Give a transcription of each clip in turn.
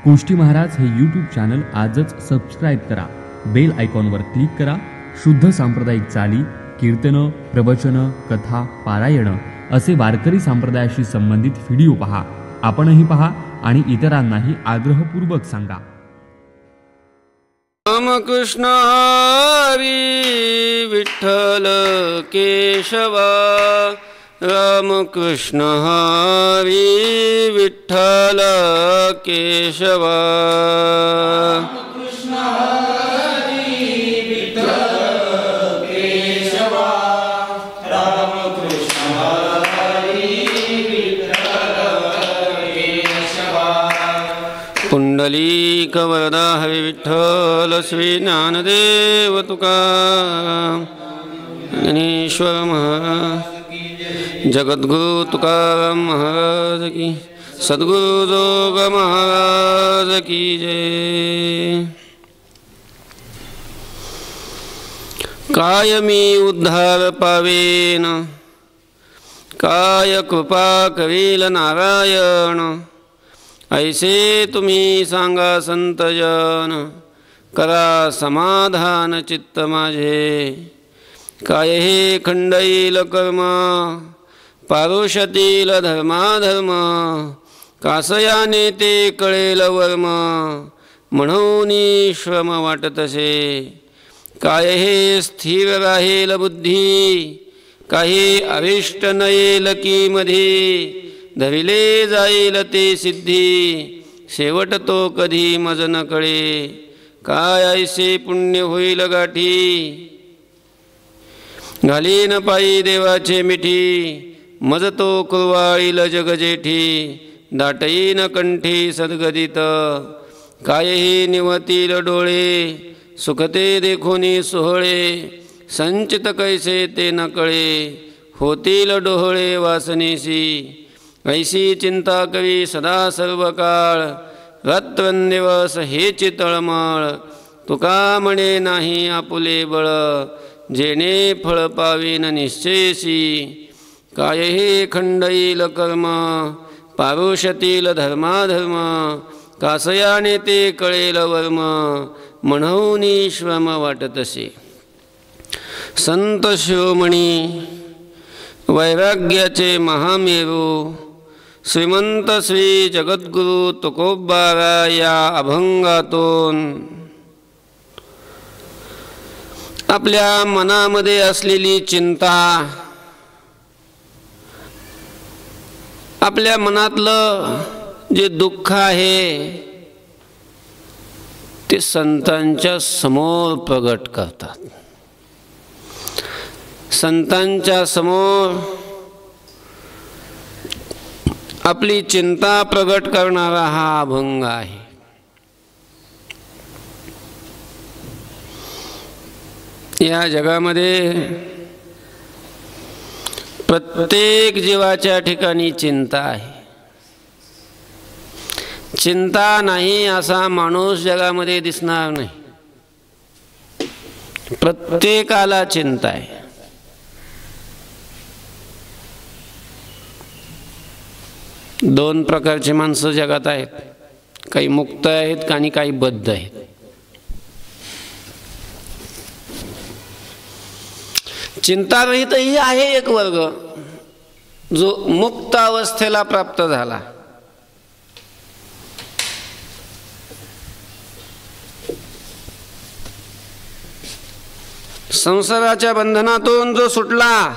कोष्टी महाराज हे YouTube channel आजच subscribe करा, बेल आयकॉनवर क्लिक करा. शुद्ध सांप्रदायिक चाली, कीर्तनं, प्रवचनं, कथा, पारायणं असे वारकरी संप्रदायाशी संबंधित व्हिडिओ पहा. आपणही पहा आणि इतरांनाही आग्रहपूर्वक सांगा. रामकृष्ण हरी विठ्ठल केशवा, रामकृष्ण हरी विठ्ठल केशवा. रामकृष्ण हरी विठ्ठल केशवा, रामकृष्ण हरी विठ्ठल केशवा. पुंडलीक वरदा हरी विठ्ठल श्री ज्ञानदेव तुकाराम ज्ञानेश्वर महाराज, जगद्गुरु तुकाराम महाराज की, सद्गुरु जोग महाराज की जय. काय मी उद्धार पावेन, काय कृपा करील नारायण. ऐसे तुम्ही सांगा संतजन, करा समाधान चित्त माझे. काय हे खंडईल कर्म, पारुषतील धर्माधर्म. कासयाने ते कळेल वर्म, म्हणून श्रम वाटतसे. काय हे स्थिर राहील बुद्धी, काही अरिष्ट न येईल की मधी. धरिले जाईल ते सिद्धी, शेवट तो कधी मज न कळे. काय ऐसे पुण्य होईल गाठी, घालीन पायी देवाचे मिठी. मज तो कुरवाळील जगजेठी, दाटईन कंठी सद्गदित. कायही निवतील डोळे, सुखते देखोनी सोहळे. संचित कैसे ते न कळे, होतील डोहळे वासनेसी. ऐसी चिंता करी सदा सर्व काळ, रात्रंदिवस हेची तळमळ. तुका म्हणे नाही आपुले बळ, जेणे फळ पावीन निश्चयसी. काय हे खंडईल कर्म, पारुषतील धर्माधर्म. कासयाने ते कळेल वर्म, म्हणून श्रम वाटतसे. संत शिरोमणी वैराग्याचे महामेरू, श्रीमंत श्री जगद्गुरु तुकोबारा या अभंगातून आपल्या मनामध्ये असलेली चिंता, आपल्या मनातलं जे दुःख आहे ते संतांच्या समोर प्रगट करतात. संतांच्या समोर आपली चिंता प्रगट करणारा हा अभंग आहे. या जगामध्ये प्रत्येक जीवाच्या ठिकाणी चिंता आहे. चिंता नाही असा माणूस जगामध्ये दिसणार नाही. प्रत्येकाला चिंता आहे. दोन प्रकारचे माणसं जगात आहेत, काही मुक्त आहेत आणि काही बद्ध आहेत. चिंतारहितही आहे एक वर्ग, जो मुक्त अवस्थेला प्राप्त झाला. संसाराच्या बंधनातून जो सुटला,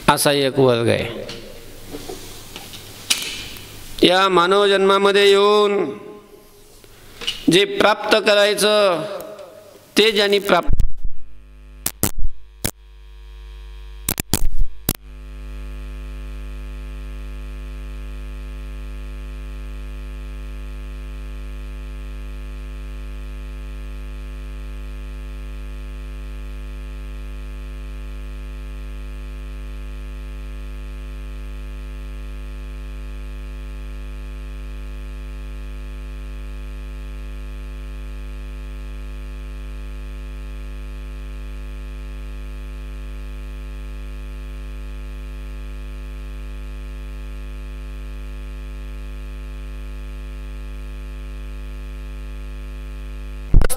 असा एक वर्ग आहे. या मानव जन्मामध्ये येऊन जे प्राप्त करायचं ते ज्यांनी प्राप्त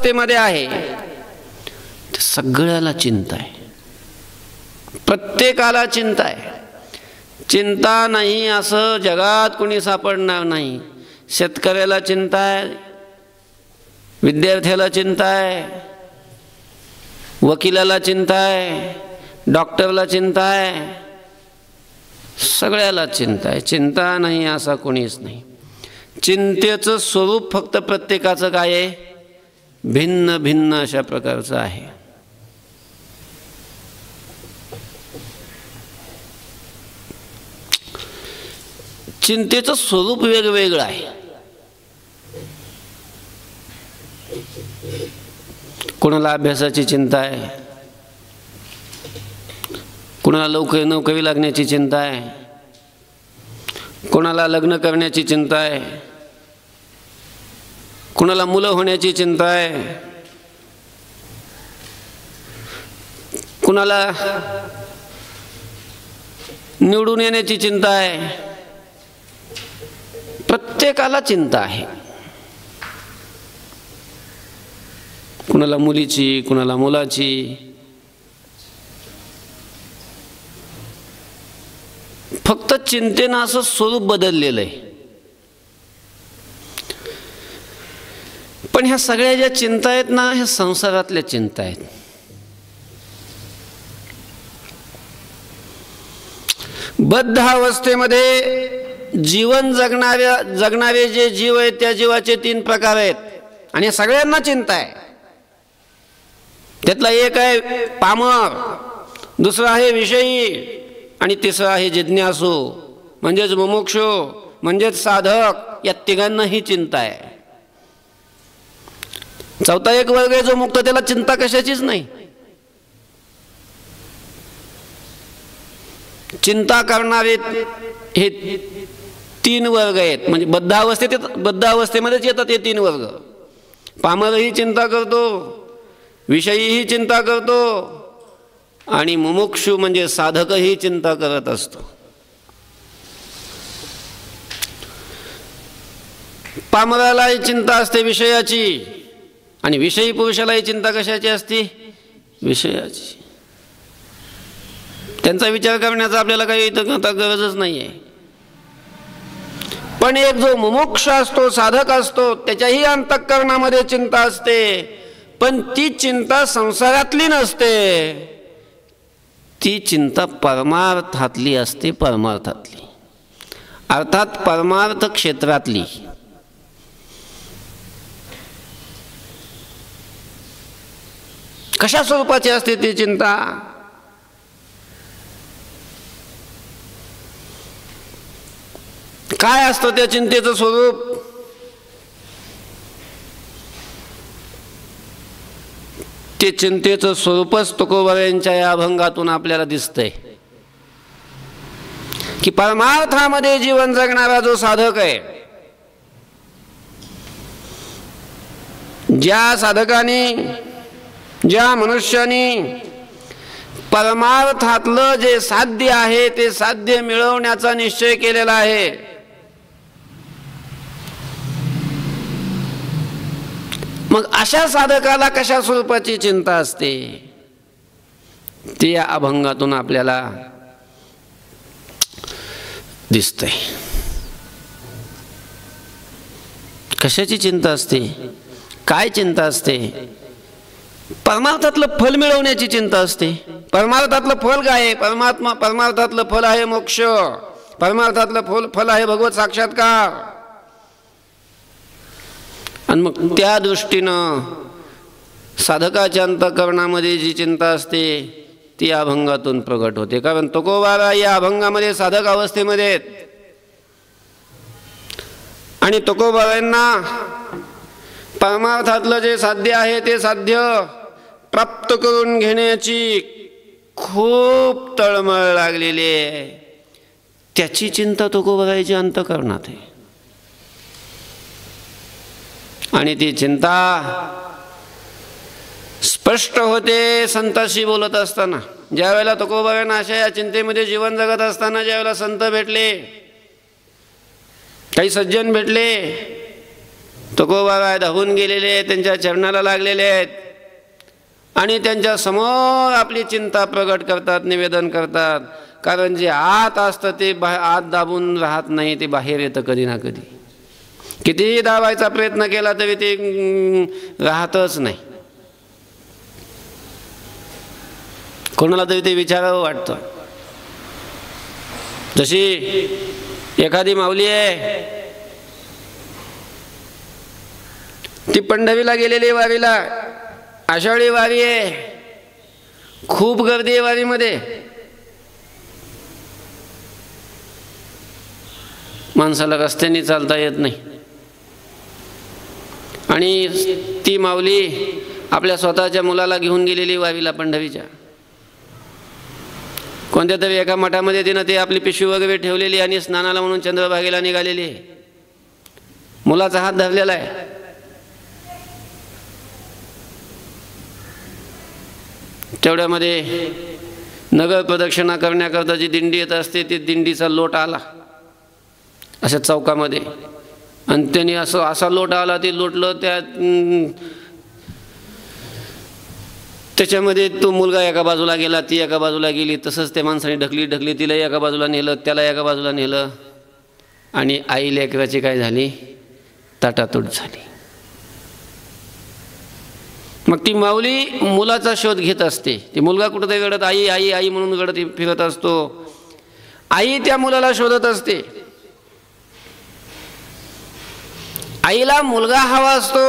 अवस्थेमध्ये आहे ते सगळ्याला चिंता आहे, प्रत्येकाला चिंता आहे. चिंता नाही असं जगात कोणी सापडणार नाही. शेतकऱ्याला चिंता आहे, विद्यार्थ्याला चिंता आहे, वकिलाला चिंता आहे, डॉक्टरला चिंता आहे, सगळ्याला चिंता आहे. चिंता नाही असा कोणीच नाही. चिंतेचं स्वरूप फक्त प्रत्येकाचं काय आहे, भिन्न भिन्न अशा प्रकारचं आहे. चिंतेचं स्वरूप वेगवेगळं आहे. कोणाला अभ्यासाची चिंता आहे, कोणाला नोकरी लागण्याची चिंता आहे, कोणाला लग्न करण्याची चिंता आहे, कोणाला मुलं होण्याची चिंता आहे, कोणाला निवडून येण्याची चिंता आहे. प्रत्येकाला चिंता आहे. कुणाला मुलीची, कुणाला मुलाची. फक्त चिंतेनं असं स्वरूप बदललेलं आहे. पण ह्या सगळ्या ज्या चिंता आहेत ना, ह्या संसारातल्या चिंता आहेत. बद्ध अवस्थेमध्ये जीवन जगणारे जे जीव आहेत त्या जीवाचे 3 प्रकार आहेत आणि सगळ्यांना चिंता आहे. त्यातला एक आहे पामर, दुसरा आहे विषयी आणि तिसरा आहे जिज्ञासू म्हणजेच मुमुक्षु म्हणजेच साधक. या तिघांनाही चिंता आहे. चौथा एक वर्ग आहे जो मुक्त, त्याला चिंता कशाचीच नाही. चिंता करणारे हे 3 वर्ग आहेत. म्हणजे बद्ध अवस्थेमध्येच येतात हे 3 वर्ग. पामरही चिंता करतो, विषयीही चिंता करतो आणि मुमुक्षु म्हणजे साधकही चिंता करत असतो. पामरालाही चिंता असते विषयाची आणि विषयी पुरुषालाही चिंता कशाची असते, विषयाची. त्यांचा विचार करण्याचा आपल्याला काही इथं आता गरजच नाही आहे. पण एक जो मुमुक्ष असतो, साधक असतो, त्याच्याही अंतःकरणामध्ये चिंता असते. पण ती चिंता संसारातली नसते, ती चिंता परमार्थातली असते. परमार्थातली अर्थात परमार्थ क्षेत्रातली. कशा स्वरूपाची असते ती चिंता? काय असतं त्या चिंतेचं स्वरूप? ते चिंतेचं स्वरूपच तुकोबारायांच्या या अभंगातून आपल्याला दिसतंय की परमार्थामध्ये जीवन जगणारा जो साधक आहे, ज्या साधकाने, ज्या मनुष्याने परमार्थातलं जे साध्य आहे ते साध्य मिळवण्याचा निश्चय केलेला आहे, मग अशा साधकाला कशा स्वरूपाची चिंता असते ती या अभंगातून आपल्याला दिसते. कशाची चिंता असते, काय चिंता असते? परमार्थातलं फल मिळवण्याची चिंता असते. परमार्थातलं फल काय आहे? परमार्थातलं फल आहे मोक्ष. परमार्थातलं फल आहे भगवत साक्षात्कार. आणि मग त्या दृष्टीनं साधकाच्या अंतःकरणामध्ये जी चिंता असते ती अभंगातून प्रगट होते. कारण तुकोबारा या अभंगामध्ये साधक अवस्थेमध्ये आहेत आणि तुकोबारांना परमार्थातलं जे साध्य आहे ते साध्य प्राप्त करून घेण्याची खूप तळमळ लागलेली आहे. त्याची चिंता तुकोबाराच्या अंतःकरणात आहे. आणि ती चिंता स्पष्ट होते संताशी बोलत असताना. ज्या वेळेला तुकोबारांना अशा या चिंतेमध्ये जीवन जगत असताना ज्या वेळेला संत भेटले, काही सज्जन भेटले, तुकोबा धावून गेलेले आहेत, त्यांच्या चरणाला लागलेले आहेत आणि त्यांच्या समोर आपली चिंता प्रगट करतात, निवेदन करतात. कारण जे आत असतं ते आत दाबून राहत नाही, ते बाहेर येतं कधी ना कधी. कितीही दाबायचा प्रयत्न केला तरी ते राहतच नाही. कोणाला तरी ते विचारावं वाटतं. जशी एखादी माऊली आहे, ती पंढरीला गेलेली वारीला, आषाढी वारी आहे, खूप गर्दी आहे वारीमध्ये. माणसाला रस्त्याने चालता येत नाही आणि ती माऊली आपल्या स्वतःच्या मुलाला घेऊन गेलेली वारीला पंढरीच्या. कोणत्या तरी एका मठामध्ये तिनं ते आपली पिशवी वगैरे ठेवलेली आणि स्नानाला म्हणून चंद्रभागेला निघालेली. मुलाचा हात धरलेला आहे. तेवढ्यामध्ये नगर प्रदक्षिणा करण्याकरता जी दिंडी येत असते, ती दिंडीचा लोट आला अशा चौकामध्ये आणि त्यांनी असा लोट आला, ते लोटलं त्याच्यामध्ये तो मुलगा एका बाजूला गेला, ती एका बाजूला गेली. तसंच त्या माणसाने ढकली तिला एका बाजूला नेलं, त्याला एका बाजूला नेलं आणि आई लेकराची काय झाली, ताटातूट झाली. मग ती माऊली मुलाचा शोध घेत असते. ती मुलगा कुठंतरी रडत आई आई आई म्हणून रडत फिरत असतो. आई त्या मुलाला शोधत असते. आईला मुलगा हवा असतो.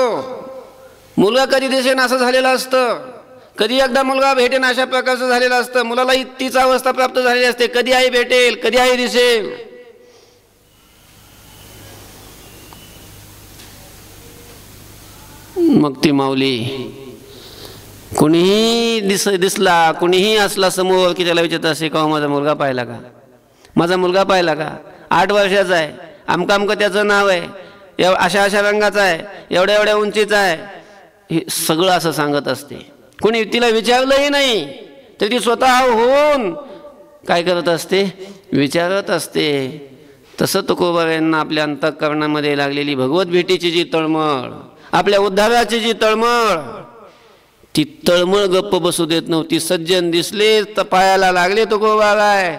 मुलगा कधी दिसेन असं झालेलं असतं, कधी एकदा मुलगा भेटेन अशा प्रकारचं झालेलं असतं. मुलाला तीच अवस्था प्राप्त झालेली असते, कधी आई भेटेल, कधी आई दिसेल. मग ती माऊली कुणीही दिसला, कुणीही असला समोर की त्याला विचारत असे, का माझा मुलगा पाहिला का, माझा मुलगा पाहिला का, 8 वर्षाचा आहे, आमका आमकं त्याचं नाव आहे, अशा अशा रंगाचा आहे, एवढ्या एवढ्या उंचीचा आहे, हे सगळं असं सांगत असते. कोणी तिला विचारलंही नाही तरी ती स्वतः होऊन काय करत असते, विचारत असते. तसं तुकोबारायांना आपल्या अंतःकरणामध्ये लागलेली भगवत भेटीची जी तळमळ, आपल्या उद्धाराची जी तळमळ, ती तळमळ गप्प बसू देत नव्हती. सज्जन दिसले तर पायाला लागले तुकोबाराय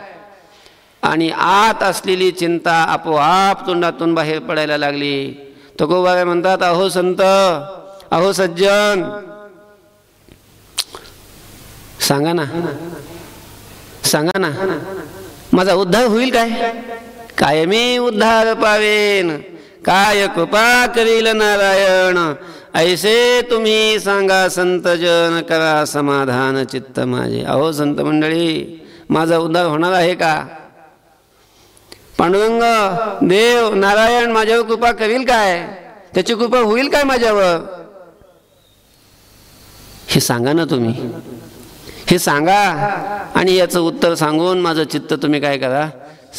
आणि आत असलेली चिंता आपोआप तोंडातून बाहेर पडायला लागली. तुकोबाराय म्हणतात, अहो संत, अहो सज्जन, सांगा ना, सांगा ना, माझा उद्धार होईल काय, कायमी उद्धार पावेन, काय कृपा करील नारायण, ऐसे तुम्ही सांगा संतजन, करा समाधान चित्त माझे. अहो संत मंडळी, माझा उद्धार होणार आहे का? पांडुरंग, देव, नारायण माझ्यावर कृपा करील काय, त्याची कृपा होईल काय माझ्यावर, हे सांगा ना तुम्ही, हे सांगा. आणि याचं उत्तर सांगून माझं चित्त तुम्ही काय करा,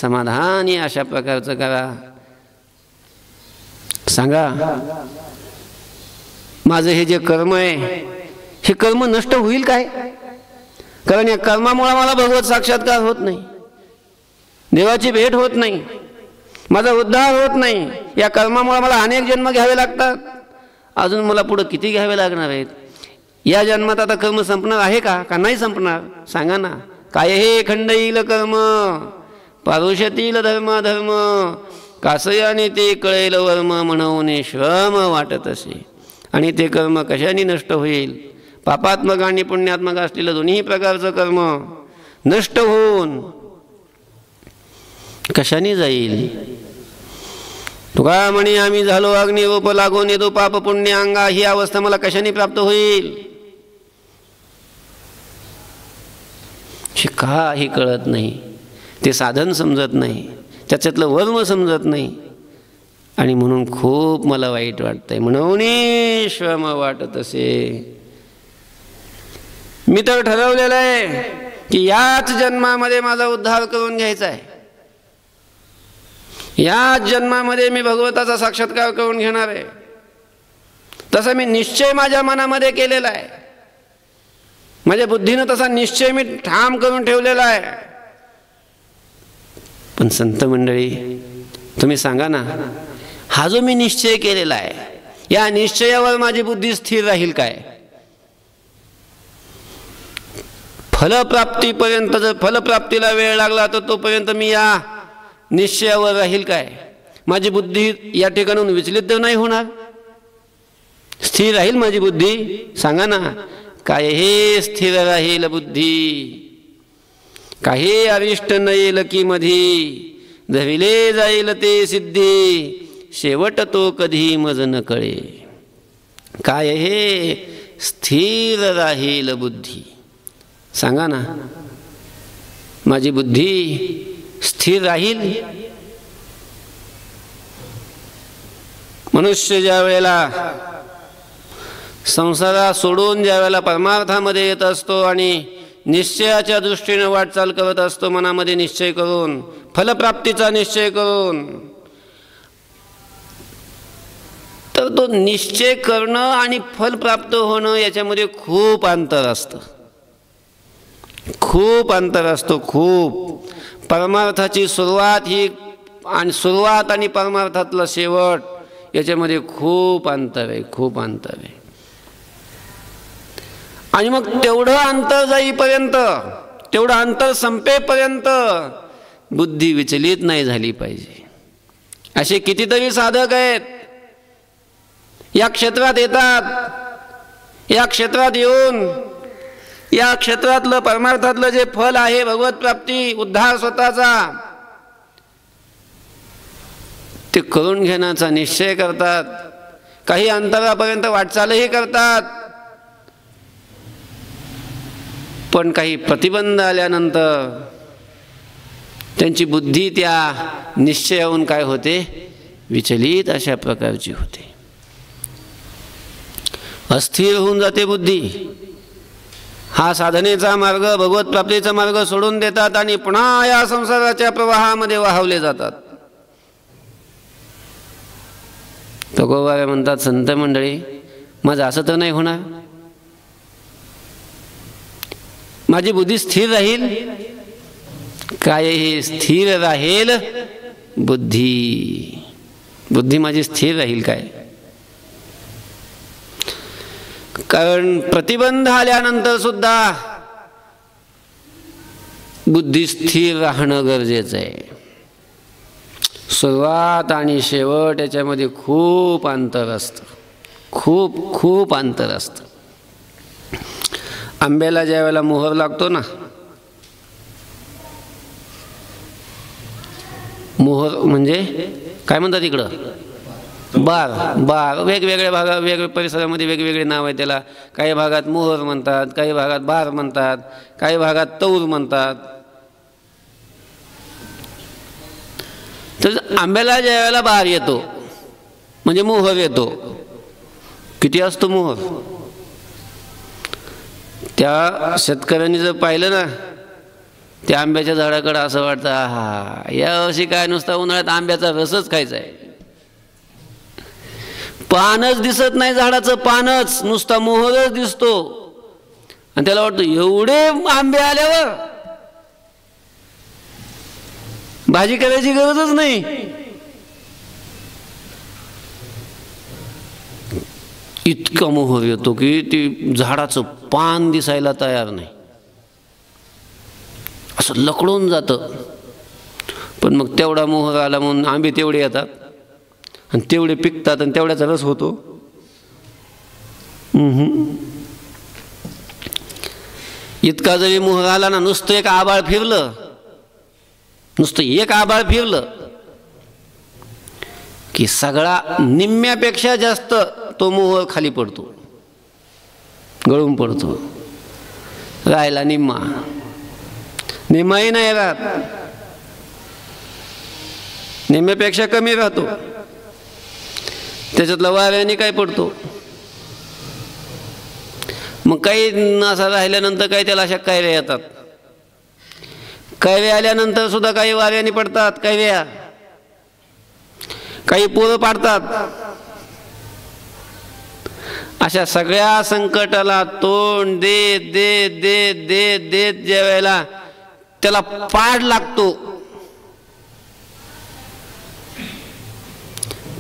समाधानी अशा प्रकारचं करा. सांगा, माझं हे जे कर्म आहे, हे कर्म नष्ट होईल काय? कारण या कर्मामुळे मला भगवत साक्षात्कार होत नाही, देवाची भेट होत नाही, माझा उद्धार होत नाही. या कर्मामुळे मला अनेक जन्म घ्यावे लागतात. अजून मला पुढं किती घ्यावे लागणार आहेत? या जन्मात आता कर्म संपणार आहे का, का नाही संपणार? सांगा ना. काय हे खंड येईल कर्म, पारुष्यतील धर्म धर्म, कासयाने ते कळेल वर्म, म्हणून श्रम वाटत असे. आणि ते कर्म कशाने नष्ट होईल? पापात्मक आणि पुण्यात्मक असलेलं दोन्ही प्रकारचं कर्म नष्ट होऊन कशाने जाईल? तुका म्हणे, आम्ही झालो अग्निरूप लागून येतो पाप पुण्य अंगा, ही अवस्था मला कशाने प्राप्त होईल? काही कळत नाही, ते साधन समजत नाही, त्याच्यातलं वर्म समजत नाही. आणि म्हणून खूप मला वाईट वाटतंय, म्हणून श्रम वाटत असे. मी तर ठरवलेलं आहे की याच जन्मामध्ये माझा उद्धार करून घ्यायचा आहे, याच जन्मामध्ये मी भगवताचा साक्षात्कार करून घेणार आहे. तसा मी निश्चय माझ्या मनामध्ये केलेला आहे, माझ्या बुद्धीनं तसा निश्चय मी ठाम करून ठेवलेला आहे. पण संत मंडळी, तुम्ही सांगा ना, हा जो मी निश्चय केलेला आहे, या निश्चयावर माझी बुद्धी स्थिर राहील काय? फलप्राप्तीपर्यंत जर फलप्राप्तीला वेळ लागला तर तोपर्यंत मी या निश्चयावर राहील काय? माझी बुद्धी या ठिकाणून विचलित तर नाही होणार? स्थिर राहील माझी बुद्धी? सांगा ना, काय हे स्थिर राहील बुद्धी? काही अरिष्ट न येईल की मधी, धरिले जाईल ते सिद्धी, शेवट तो कधी मज न कळे. काय हे स्थिर राहील बुद्धी? सांगा ना, माझी बुद्धी स्थिर राहील? मनुष्य ज्या वेळेला संसारा सोडून ज्या वेळेला परमार्थामध्ये येत असतो आणि निश्चयाच्या दृष्टीने वाटचाल करत असतो, मनामध्ये निश्चय करून, फलप्राप्तीचा निश्चय करून, तर तो निश्चय करणं आणि फल प्राप्त होणं याच्यामध्ये खूप अंतर असतं. खूप अंतर असतो. खूप. परमार्थाची सुरुवात ही आणि सुरुवात आणि परमार्थातला शेवट याच्यामध्ये खूप अंतर आहे. खूप अंतर आहे. आणि मग तेवढं अंतर जाईपर्यंत, तेवढं अंतर संपेपर्यंत बुद्धी विचलित नाही झाली पाहिजे. असे कितीतरी साधक आहेत, या क्षेत्रात येतात, या क्षेत्रात येऊन या क्षेत्रातलं परमार्थातलं जे फल आहे, भगवत प्राप्ती, उद्धार स्वतःचा, ते करून घेण्याचा निश्चय करतात. काही अंतरापर्यंत वाटचालही करतात, पण काही प्रतिबंध आल्यानंतर त्यांची बुद्धी त्या निश्चयाहून काय होते? विचलित अशा प्रकारची होते. अस्थिर होऊन जाते बुद्धी. हा साधनेचा मार्ग, भगवत प्राप्तीचा मार्ग सोडून देतात आणि पुन्हा या संसाराच्या प्रवाहामध्ये वाहवले जातात. तुकोबारे म्हणतात, संत मंडळी, माझं असं तर नाही होणार? माझी बुद्धी स्थिर राहील? काय हे स्थिर राहील बुद्धी? बुद्धी माझी स्थिर राहील काय? कारण प्रतिबंध आल्यानंतर सुद्धा बुद्धी स्थिर राहणं गरजेचं आहे. सुरुवात आणि शेवट याच्यामध्ये खूप अंतर असतं. खूप खूप अंतर असतं. आंब्याला ज्या वेळेला मोहर लागतो ना, मोहर म्हणजे काय म्हणतात इकडं? बार. बार वेगवेगळ्या भागात, वेगवेगळ्या परिसरामध्ये वेगवेगळे नाव आहे त्याला. काही भागात मोहर म्हणतात, काही भागात बार म्हणतात, काही भागात तौर म्हणतात. तर आंब्याला ज्या वेळेला बार येतो म्हणजे मोहर येतो, किती असतो मोहर? त्या शेतकऱ्यांनी जर पाहिलं ना त्या आंब्याच्या झाडाकडे, असं वाटतं, हा यावर्षी काय नुसता उन्हाळ्यात आंब्याचा रसच खायचा आहे. पानच दिसत नाही झाडाचं, पानच, नुसता मोहरच दिसतो. आणि त्याला वाटतं एवढे आंबे आल्यावर भाजी करायची गरजच नाही. इतका मोहर येतो की ती झाडाचं पान दिसायला तयार नाही, असं लकडून जातं. पण मग तेवढा मोहर आला म्हणून आंबे तेवढे येतात आणि तेवढे पिकतात आणि तेवढ्याचा रस होतो. इतका जरी मोहर आला ना, नुसतं एक आभाळ फिरलं, नुसतं एक आभाळ फिरलं की सगळा निम्म्यापेक्षा जास्त तो मोहर खाली पडतो, गळून पडतो. राहिला निम्मा, निम्माही नाही राहत, निम्म्यापेक्षा कमी राहतो. त्याच्यातला वाऱ्याने काय पडतो. मग काही असा राहिल्यानंतर काही त्याला अशा कैऱ्या येतात. कैऱ्या आल्यानंतर सुद्धा काही वाऱ्याने पडतात कैऱ्या, काही पोरं पाडतात. अशा सगळ्या संकटाला तोंड देत देत देत देत देत ज्या वेळेला त्याला पाड लागतो,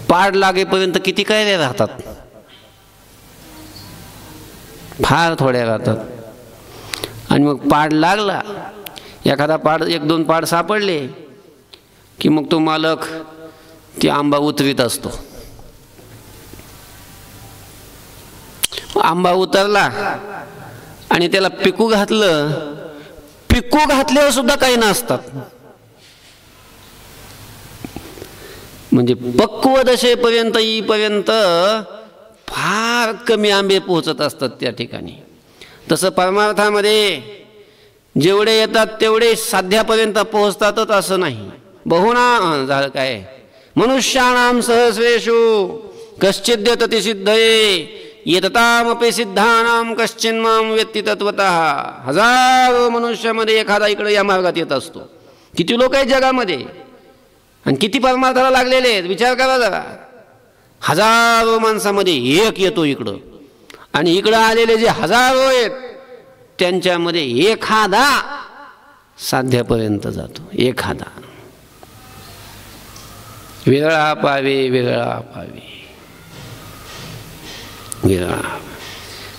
पाड लागेपर्यंत किती कैऱ्या राहतात. फार थोड्या राहतात. आणि मग पाड लागला, एखादा पाड 1-2 पाड सापडले की मग तो मालक ती आंबा उतरीत असतो. आंबा उतरला आणि त्याला पिकू घातलं, पिकू घातल्यावर सुद्धा काही नसतात. म्हणजे पक्व दशेपर्यंत येईपर्यंत फार कमी आंबे पोहोचत असतात त्या ठिकाणी. तसं परमार्थामध्ये जेवढे येतात तेवढे साध्यापर्यंत पोहोचतातच असं नाही. बहुना झालं काय, मनुष्याणाम सहस्रेषु कश्चिद् यतति सिद्धये येततामपि सिद्धानाम कश्चिन्माम वेत्ति तत्वतः. हजारो मनुष्यामध्ये एखादा इकडे या मार्गात येत असतो. किती लोक आहेत जगामध्ये आणि किती परमार्थाला लागलेले आहेत, विचार करा जरा. हजारो माणसामध्ये एक येतो इकडं, आणि इकडं आलेले जे हजारो आहेत त्यांच्यामध्ये एखादा साध्यापर्यंत जातो. एखादा. विरळा पावे, विरळा पावे, विरळा.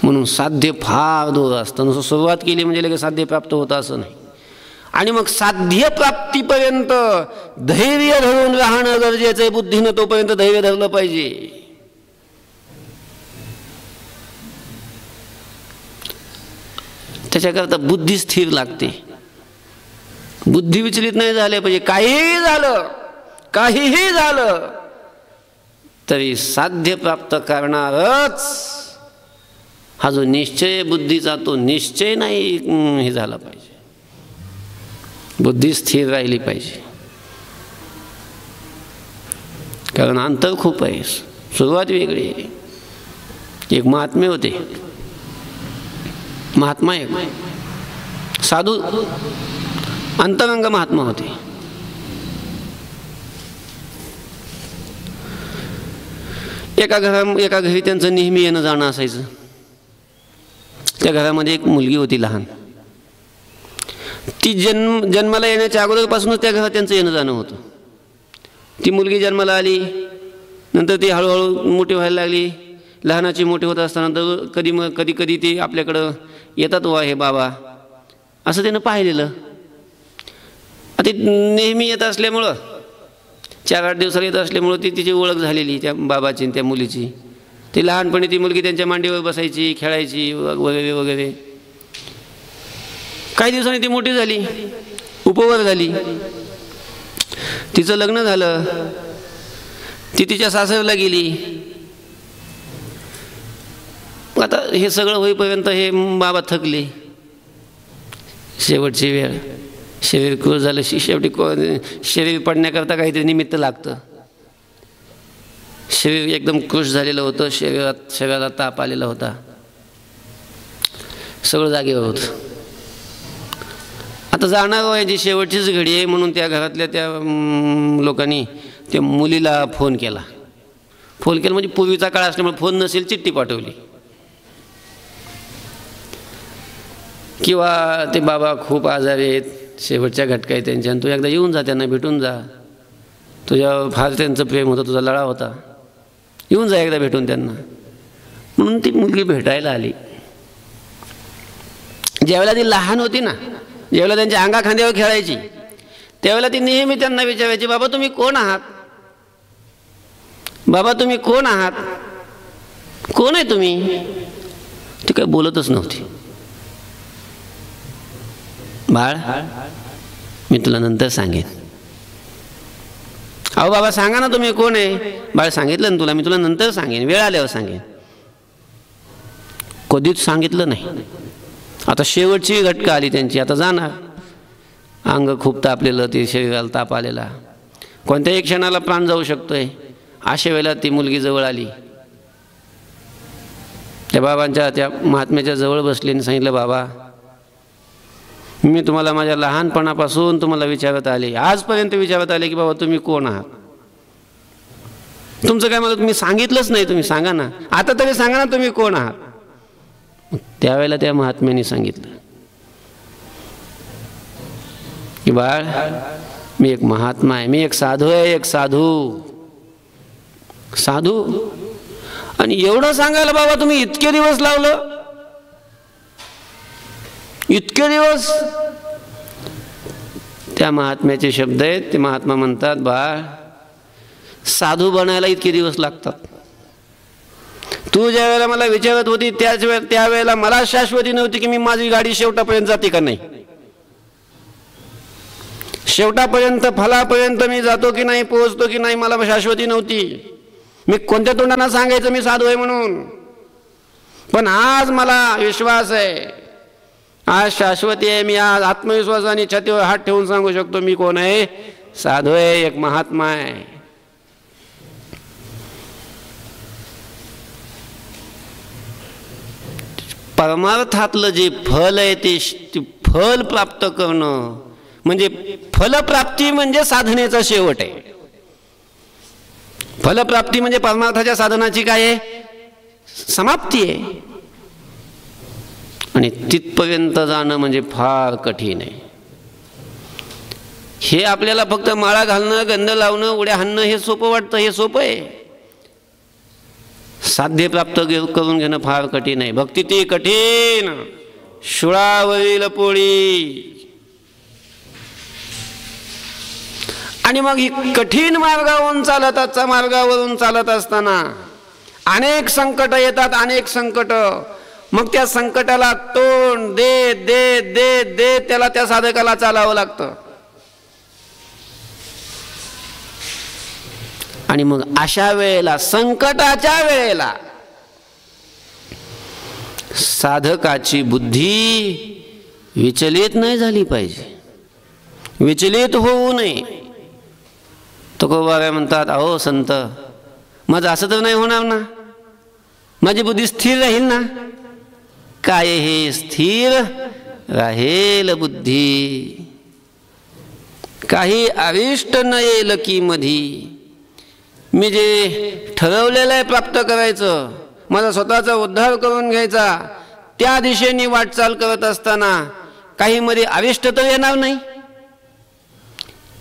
म्हणून साध्य फार दूर असतं. नुसतं सुरुवात केली म्हणजे लगेच साध्य प्राप्त होतं असं नाही. आणि मग साध्य प्राप्तीपर्यंत धैर्य धरून राहणं गरजेचं आहे. बुद्धीनं तोपर्यंत धैर्य धरलं पाहिजे. त्याच्याकरता बुद्धी स्थिर लागते. बुद्धी विचलित नाही झाले पाहिजे. काहीही झालं तरी साध्य प्राप्त करणारच हा जो निश्चय बुद्धीचा, तो निश्चय नाही हे झाला पाहिजे. बुद्धी स्थिर राहिली पाहिजे. कारण अंतर खूप आहे, सुरुवात वेगळी आहे. एक महात्मे होते, महात्मा एक साधू अंतरंग महात्मा होते. एका घरी त्यांचं नेहमी येणं जाणं असायचं. त्या घरामध्ये एक मुलगी होती लहान. ती जन्माला येण्याच्या अगोदरपासूनच त्या घरात त्यांचं येणं जाणं होतं. ती मुलगी जन्माला आली, नंतर ती हळूहळू मोठी व्हायला लागली. लहानाची मोठी होत असताना कधी ते आपल्याकडं येतात, वा हे बाबा असं त्यानं पाहिलेलं. आता नेहमी येत असल्यामुळं, 4-8 दिवसाला येत असल्यामुळं ती तिची ओळख झालेली त्या बाबाची त्या मुलीची. ती लहानपणी ती मुलगी त्यांच्या मांडीवर बसायची, खेळायची वगैरे वगैरे. काही दिवसांनी ती मोठी झाली, उपवर झाली, तिचं लग्न झालं. ती तिच्या सासरला गेली. आता हे सगळं होईपर्यंत हे बाबा थकले. शेवटची वेळ, शरीर खुश झालं. शेवटी शरीर पडण्याकरता काहीतरी निमित्त लागतं. शरीर एकदम खुश झालेलं होतं. शरीराला ताप आलेला होता. सगळं जागेवर होतं. आता जाणार व्हायची शेवटचीच घडी आहे म्हणून त्या घरातल्या त्या लोकांनी त्या मुलीला फोन केला. म्हणजे पूर्वीचा काळ असल्यामुळे फोन नसेल, चिठ्ठी पाठवली. किंवा ते बाबा खूप आजारी आहेत, शेवटच्या घटका आहे त्यांच्या, तू एकदा येऊन जा, त्यांना भेटून जा. तुझ्यावर फार त्यांचं प्रेम होतं, तुझा लळा होता, येऊन जा एकदा भेटून त्यांना. म्हणून ती मुलगी भेटायला आली. ज्यावेळेला ती लहान होती ना, ज्यावेळेला त्यांच्या अंगा खांद्यावर खेळायची, त्यावेळेला ती नेहमी त्यांना विचारायची, बाबा तुम्ही कोण आहात? बाबा तुम्ही कोण आहात? कोण आहे तुम्ही? ती काय बोलतच नव्हती. बाळ, मी तुला नंतर सांगेन. अहो बाबा सांगा ना तुम्ही कोण आहे? बाळ सांगितलं ना तुला, मी तुला नंतर सांगेन, वेळ आल्यावर सांगेन. कधीच सांगितलं नाही. आता शेवटची घटका आली त्यांची, आता जाणार. अंग खूप तापलेलं, ते शरीराला ताप आलेला, कोणत्याही क्षणाला प्राण जाऊ शकतोय. अशा वेळेला ती मुलगी जवळ आली, त्या बाबांच्या त्या महात्म्याच्या जवळ बसली आणि सांगितलं, बाबा मी तुम्हाला माझ्या लहानपणापासून तुम्हाला विचारत आले, आजपर्यंत विचारत आले की बाबा तुम्ही कोण आहात? तुमचं काय मला तुम्ही सांगितलंच नाही, तुम्ही सांगा ना, आता तरी सांगा ना तुम्ही कोण आहात? त्यावेळेला त्या महात्म्याने सांगितलं की बाळ, मी एक महात्मा आहे, मी एक साधू आहे, एक साधू. आणि एवढं सांगायला बाबा तुम्ही इतके दिवस लावलं? इतके दिवस त्या महात्म्याचे शब्द आहेत. ते महात्मा म्हणतात, बाळ साधू बनायला इतके दिवस लागतात. तू ज्या वेळेला मला विचारत होती त्यावेळेला मला शाश्वती नव्हती की मी माझी गाडी शेवटापर्यंत जाते का नाही, शेवटापर्यंत फलापर्यंत मी जातो की नाही, पोहोचतो की नाही, मला शाश्वती नव्हती. मी कोणत्या तोंडाने सांगायचं मी साधू आहे म्हणून. पण आज मला विश्वास आहे, आज शाश्वती आहे. मी आज आत्मविश्वासाने छातीवर हात ठेवून सांगू शकतो मी कोण आहे, साधू आहे, एक महात्मा आहे. परमार्थातलं जे फल आहे ते फल प्राप्त करणं म्हणजे फलप्राप्ती म्हणजे साधनेचा शेवट आहे. फलप्राप्ती म्हणजे परमार्थाच्या साधनाची काय आहे, समाप्ती आहे. आणि तिथपर्यंत जाणं म्हणजे फार कठीण आहे. हे आपल्याला फक्त माळा घालणं, गंध लावणं, उड्या हाणणं हे सोपं वाटतं, हे सोपं आहे. साध्य प्राप्त करून घेणं फार कठीण आहे. भक्ती ती कठीण शुळावरील पोळी. आणि मग ही कठीण मार्गावरून चालत असताना अनेक संकट येतात, अनेक संकट. मग त्या संकटाला तोंड देत देत देत देत त्याला त्या साधकाला चालावं लागतं. आणि मग अशा वेळेला, संकटाच्या वेळेला साधकाची बुद्धी विचलित नाही झाली पाहिजे, विचलित होऊ नये. तुकोबा म्हणतात, अहो संत, माझं असं तर नाही होणार ना, माझी बुद्धी स्थिर राहील ना. काय हे स्थिर राहील बुद्धी, काही अविष्ट न येईल की मधी. मी जे ठरवलेलं आहे प्राप्त करायचं, माझा स्वतःचा उद्धार करून घ्यायचा, त्या दिशेने वाटचाल करत असताना काही मध्ये अविष्ट तर येणार नाही,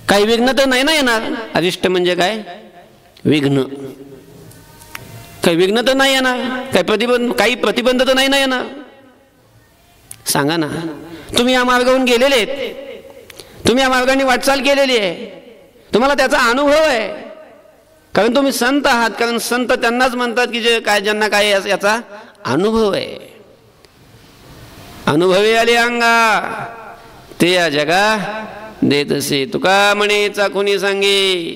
काही विघ्न तर नाही ना येणार. अविष्ट म्हणजे काय, विघ्न. काही विघ्न तर नाही येणार, काही प्रतिबंध तर नाही ना येणार. सांगा ना, तुम्ही या मार्गावरून गेलेले आहेत, तुम्ही या मार्गाने वाटचाल केलेली आहे, तुम्हाला त्याचा अनुभव आहे, कारण तुम्ही संत आहात. कारण संत त्यांनाच म्हणतात की जे काय, ज्यांना काय याचा अनुभव आहे. अनुभवी आले अंगा ते या जगा देतसे, तुका म्हणे चाखुनी सांगे.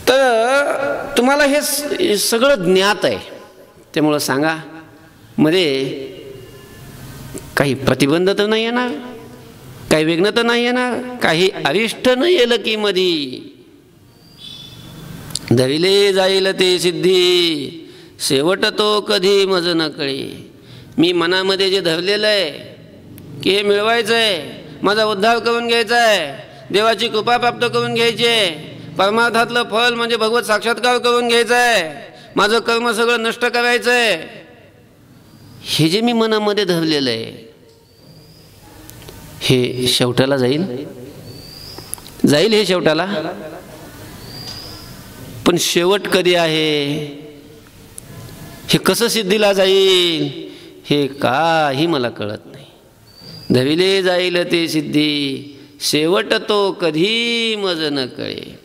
तर तुम्हाला हे सगळं ज्ञात आहे, त्यामुळं सांगा मध्ये काही प्रतिबंध तर नाही येणार, काही विघ्न तर नाही येणार, काही अरिष्ट न येल की मधी. धविले जाईल ते सिद्धी, शेवट तो कधी मज न कळे. मी मनामध्ये जे धरलेलं आहे की हे मिळवायचं आहे, माझा उद्धार करून घ्यायचा आहे, देवाची कृपा प्राप्त करून घ्यायची आहे, परमार्थातलं फल म्हणजे भगवत साक्षात्कार करून घ्यायचा आहे, माझं कर्म सगळं नष्ट करायचं आहे, हे जे मी मनामध्ये धरलेलं आहे हे शेवटाला जाईल हे शेवटाला. पण शेवट कधी आहे, हे कसं सिद्धीला जाईल, हे काही मला कळत नाही. धविले जाईल ते सिद्धी, शेवट तो कधी मज न कळे.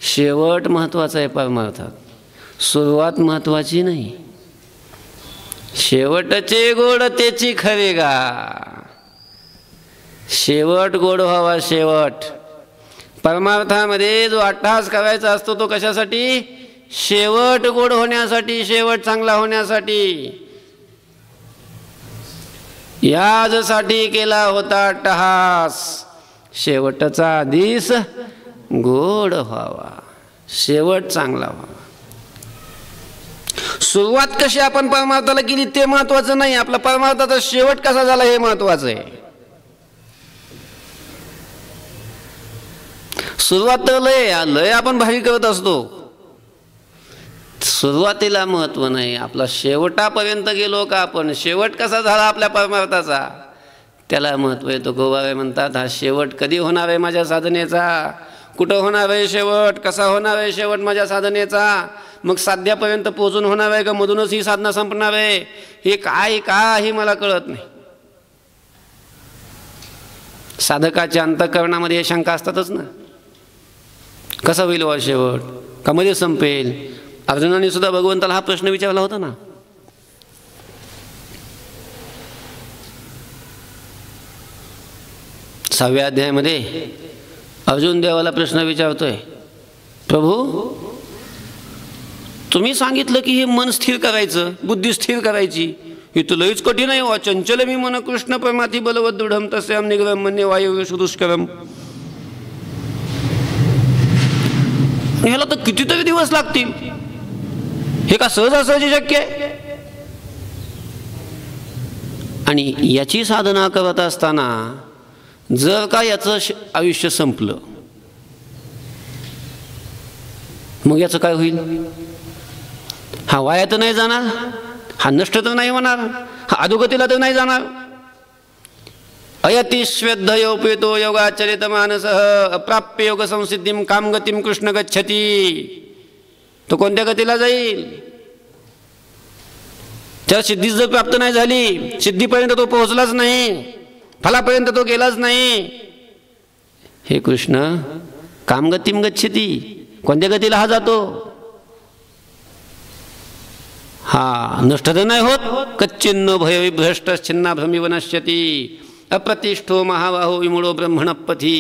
शेवट महत्वाचा आहे परमार्थात, सुरुवात महत्वाची नाही. शेवटचे गोड त्याची खरे गा. शेवट गोड व्हावा. शेवट परमार्थामध्ये जो अट्टहास करायचा असतो तो कशासाठी, शेवट गोड होण्यासाठी, शेवट चांगला होण्यासाठी. यासाठी केला होता अट्टहास, शेवटचा दिस गोड व्हावा, शेवट चांगला व्हावा. सुरुवात कशी आपण परमार्थाला केली ते महत्वाचं नाही, आपला परमार्थाचा शेवट कसा झाला हे महत्वाचं आहे. सुरुवात तर लय आपण भारी करत असतो, सुरुवातीला महत्व नाही, आपला शेवटापर्यंत गेलो का आपण, शेवट कसा झाला आपल्या परमार्थाचा त्याला महत्व आहे. तो गोवारे म्हणतात, हा शेवट कधी होणार आहे माझ्या साधनेचा, कुठं होणार आहे शेवट, कसा होणार आहे शेवट माझ्या साधनेचा, मग साध्यापर्यंत पोहोचून होणार आहे का मधूनच ही साधना संपणार आहे, हे काय काही मला कळत नाही. साधकाच्या अंतःकरणामध्ये शंका असतातच ना, कसा होईल वा शेवट, का मध्ये संपेल. अर्जुनाने सुद्धा भगवंताला हा प्रश्न विचारला होता ना. सहाव्या अध्यायामध्ये अर्जुन देवाला प्रश्न विचारतोय, प्रभू तुम्ही सांगितलं की हे मन स्थिर करायचं, बुद्धी स्थिर करायची, हे तर लईच कठीण आहे. वा चंचल मी मन कृष्ण परमाती बलवत दृढम तस्याम निग्रहम मन्ये वायु दुष्करम. ह्याला तर कितीतरी दिवस लागतील, हे का सहजासहजी शक्य आहे. आणि याची साधना करत असताना जर का याचं आयुष्य संपलं, मग याचं काय होईल. हा वाया तर नाही जाणार, हा नष्ट तर नाही होणार, हा अधोगतीला तर नाही जाणार. अयतिश्वेद्धयोपेतो योगाचरित मानसः अप्राप्य योग संसिद्धिम कामगतीम कृष्ण गच्छती. तो कोणत्या गतीला जाईल. त्या सिद्धीच जर प्राप्त नाही झाली, सिद्धीपर्यंत तो पोहोचलाच नाही, फलापर्यंत तो गेलाच नाही. हे कृष्ण कामगतीम गच्छती, कोणत्या गतीला हा जातो. हा नष्ट तर नाही होत. कच्चिन्न भयविभ्रष्ट छिन्ना भ्रमिव नश्यती अप्रतिष्ठो महाबाहो विमुळो ब्रह्मणपथी.